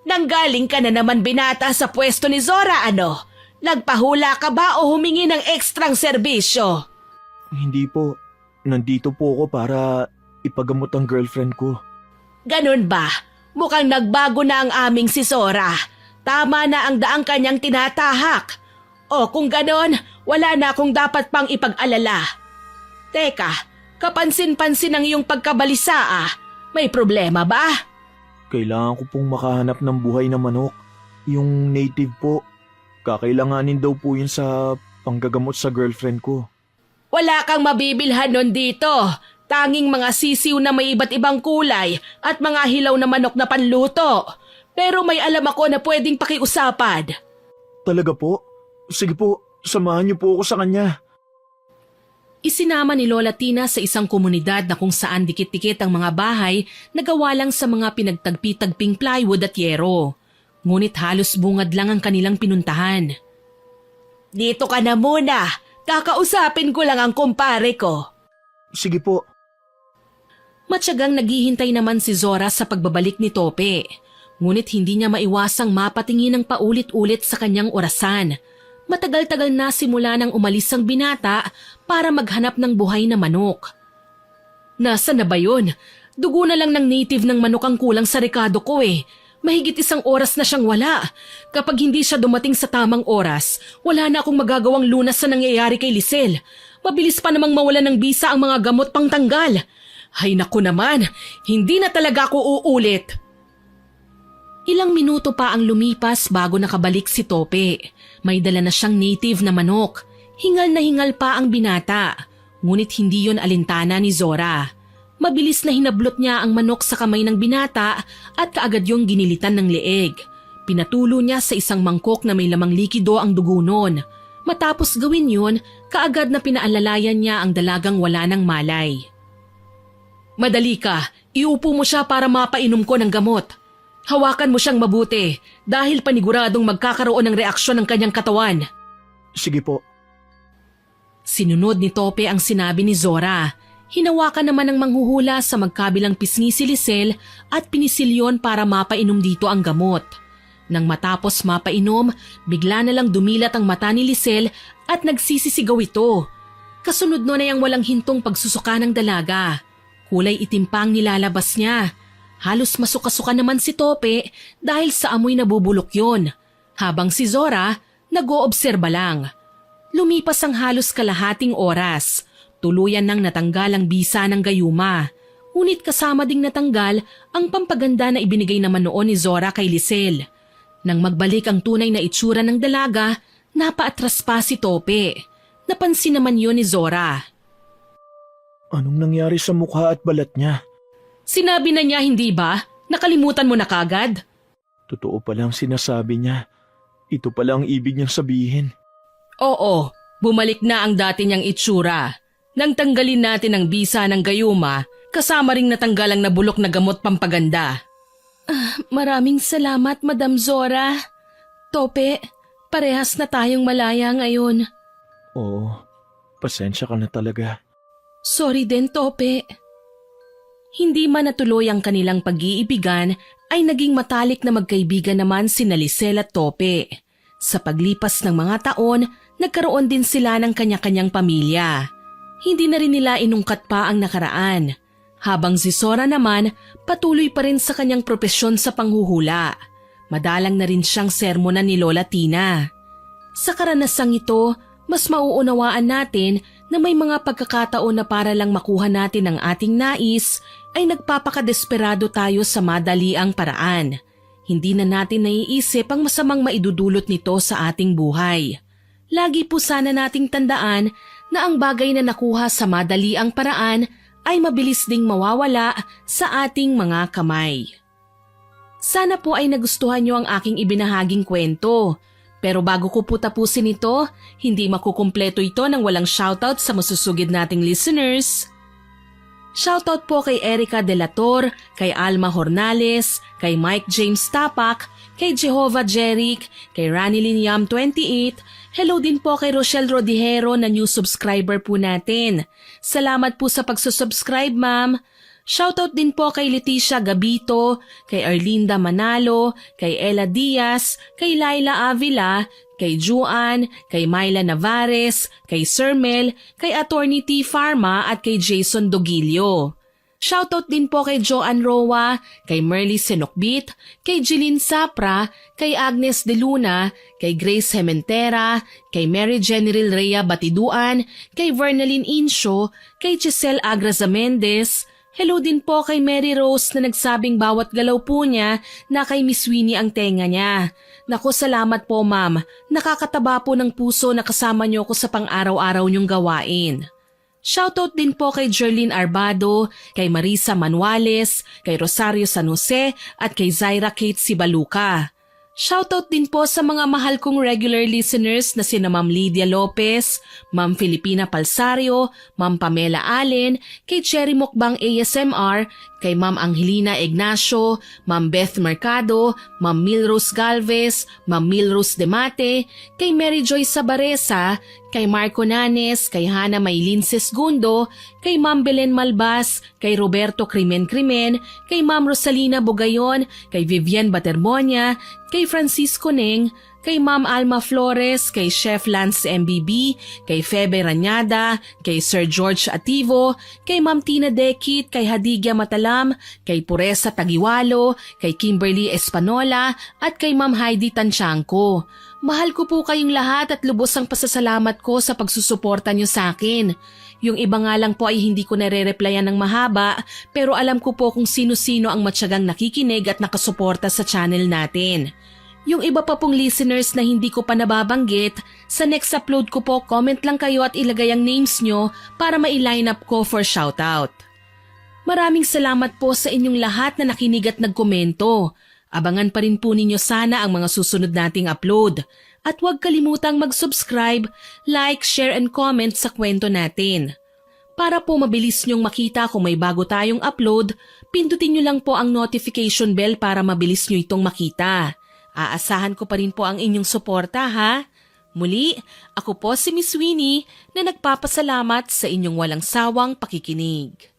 Nanggaling ka na naman binata sa pwesto ni Zora, ano? Nagpahula ka ba o humingi ng ekstrang serbisyo? Hindi po. Nandito po ako para ipagamot ang girlfriend ko. Ganun ba? Mukhang nagbago na ang aming si Zora. Tama na ang daang kanyang tinatahak. O kung ganon, wala na akong dapat pang ipag-alala. Teka, kapansin-pansin ang iyong pagkabalisa ah. May problema ba? Kailangan ko pong makahanap ng buhay na manok. Yung native po. Kakailanganin daw po yun sa panggagamot sa girlfriend ko. Wala kang mabibilhan nun dito. Tanging mga sisiw na may iba't ibang kulay at mga hilaw na manok na panluto. Pero may alam ako na pwedeng pakiusapan. Talaga po? Sige po, samahan niyo po ako sa kanya. Isinama ni Lola Tina sa isang komunidad na kung saan dikit-dikit ang mga bahay na gawa lang sa mga pinagtagpi-tagping plywood at yero. Ngunit halos bungad lang ang kanilang pinuntahan. Dito ka na muna. Kakausapin ko lang ang kumpare ko. Sige po. Matyagang naghihintay naman si Zora sa pagbabalik ni Tope. Ngunit hindi niya maiwasang mapatingin ng paulit-ulit sa kanyang orasan. Matagal-tagal na simula nang umalis ang binata para maghanap ng buhay na manok. Nasaan na ba yun? Dugo na lang ng native ng manok ang kulang sa rekado ko eh. Mahigit 1 oras na siyang wala. Kapag hindi siya dumating sa tamang oras, wala na akong magagawang lunas sa nangyayari kay Lizelle. Mabilis pa namang mawala ng bisa ang mga gamot pang tanggal. Hay naku naman, hindi na talaga ako uulit. Ilang minuto pa ang lumipas bago nakabalik si Tope. May dala na siyang native na manok. Hingal na hingal pa ang binata. Ngunit hindi yon alintana ni Zora. Mabilis na hinablot niya ang manok sa kamay ng binata at kaagad yung ginilitan ng leeg. Pinatulo niya sa isang mangkok na may lamang likido ang dugo nun. Matapos gawin yun, kaagad na pinaalalayan niya ang dalagang wala ng malay. Madali ka, iupo mo siya para mapainom ko ng gamot. Hawakan mo siyang mabuti dahil paniguradong magkakaroon ng reaksyon ng kanyang katawan. Sige po. Sinunod ni Tope ang sinabi ni Zora. Hinawakan naman ng manghuhula sa magkabilang pisngi si Lisel at pinisilyon para mapainom dito ang gamot. Nang matapos mapainom, bigla na lang dumilat ang mata ni Lisel at nagsisisigaw ito. Kasunod nun ay ang walang hintong pagsusuka ng dalaga. Kulay itim pa ang nilalabas niya. Halos masuka-suka naman si Tope dahil sa amoy nabubulok yon. Habang si Zora, nag-oobserba lang. Lumipas ang halos kalahating oras. Tuluyan nang natanggal ang bisa ng gayuma. Ngunit kasama ding natanggal ang pampaganda na ibinigay naman noon ni Zora kay Lisel. Nang magbalik ang tunay na itsura ng dalaga, napaatras pa si Tope. Napansin naman yon ni Zora. Anong nangyari sa mukha at balat niya? Sinabi na niya hindi ba? Nakalimutan mo na kagad? Totoo palang sinasabi niya. Ito pala ang ibig niyang sabihin. Oo, bumalik na ang dati niyang itsura. Nang tanggalin natin ang bisa ng gayuma, kasama ring natanggal ang nabulok na gamot pampaganda. Maraming salamat, Madam Zora. Tope, parehas na tayong malaya ngayon. Oo, pasensya ka na talaga. Sorry din, Tope. Hindi man natuloy ang kanilang pag-iibigan, ay naging matalik na magkaibigan naman sina Lisel at Tope. Sa paglipas ng mga taon, nagkaroon din sila ng kanya-kanyang pamilya. Hindi na rin nila inungkat pa ang nakaraan. Habang si Zora naman, patuloy pa rin sa kanyang propesyon sa panghuhula. Madalang na rin siyang sermonan ni Lola Tina. Sa karanasang ito, mas mauunawaan natin na may mga pagkakataon na para lang makuha natin ang ating nais ay nagpapakadesperado tayo sa madaliang paraan. Hindi na natin naiisip ang masamang maidudulot nito sa ating buhay. Lagi po sana nating tandaan na ang bagay na nakuha sa madaliang paraan ay mabilis ding mawawala sa ating mga kamay. Sana po ay nagustuhan niyo ang aking ibinahaging kwento. Pero bago ko po tapusin ito, hindi makukumpleto ito nang walang shoutout sa masusugid nating listeners. Shoutout po kay Erica De La Tor, kay Alma Hornales, kay Mike James Tapak, kay Jehovah Jeric, kay Ranilyn Yam 28. Hello din po kay Rochelle Rodihero na new subscriber po natin. Salamat po sa pagsusubscribe, ma'am. Shoutout din po kay Leticia Gabito, kay Arlinda Manalo, kay Ella Diaz, kay Laila Avila, kay Juan, kay Myla Navares, kay Sir Mel, kay Attorney T. Pharma at kay Jason Dogilio. Shoutout din po kay Joanne Roa, kay Merly Senokbit, kay Jeline Sapra, kay Agnes De Luna, kay Grace Hementera, kay Mary General Rhea Batiduan, kay Vernaline Insyo, kay Giselle Agraza Mendez. Hello din po kay Mary Rose na nagsabing bawat galaw po niya na kay Miss Winnie ang tenga niya. Naku, salamat po ma'am. Nakakataba po ng puso na kasama niyo ako sa pang-araw-araw niyong gawain. Shoutout din po kay Jerlyn Arbado, kay Marisa Manuales, kay Rosario San Jose at kay Zaira Kate Sibaluka. Shoutout din po sa mga mahal kong regular listeners na sina Ma'am Lydia Lopez, Ma'am Filipina Palsario, Ma'am Pamela Allen, kay Cherry Mukbang ASMR, kay Ma'am Angelina Ignacio, Ma'am Beth Mercado, Ma'am Milrose Galvez, Ma'am Milrose Demate, kay Mary Joy Sabaresa, kay Marco Nanes, kay Hana Maylin Sesgundo, kay Ma'am Belen Malbas, kay Roberto Crimen, kay Ma'am Rosalina Bugayon, kay Vivian Batermonia, kay Francisco Neng, kay Ma'am Alma Flores, kay Chef Lance MBB, kay Febe Ranyada, kay Sir George Ativo, kay Ma'am Tina Dekit, kay Hadigya Matalam, kay Puresa Tagiwalo, kay Kimberly Espanola, at kay Ma'am Heidi Tanchanco. Mahal ko po kayong lahat at lubos ang pasasalamat ko sa pagsusuporta niyo sa akin. Yung iba nga lang po ay hindi ko nare-replyan ng mahaba, pero alam ko po kung sino-sino ang matyagang nakikinig at nakasuporta sa channel natin. Yung iba pa pong listeners na hindi ko pa nababanggit, sa next upload ko po comment lang kayo at ilagay ang names nyo para ma-line up ko for shoutout. Maraming salamat po sa inyong lahat na nakinig at nagkomento. Abangan pa rin po ninyo sana ang mga susunod nating upload. At huwag kalimutang mag-subscribe, like, share and comment sa kwento natin. Para po mabilis nyong makita kung may bago tayong upload, pindutin nyo lang po ang notification bell para mabilis nyo itong makita. Aasahan ko pa rin po ang inyong suporta ha. Muli, ako po si Miss Winnie na nagpapasalamat sa inyong walang sawang pakikinig.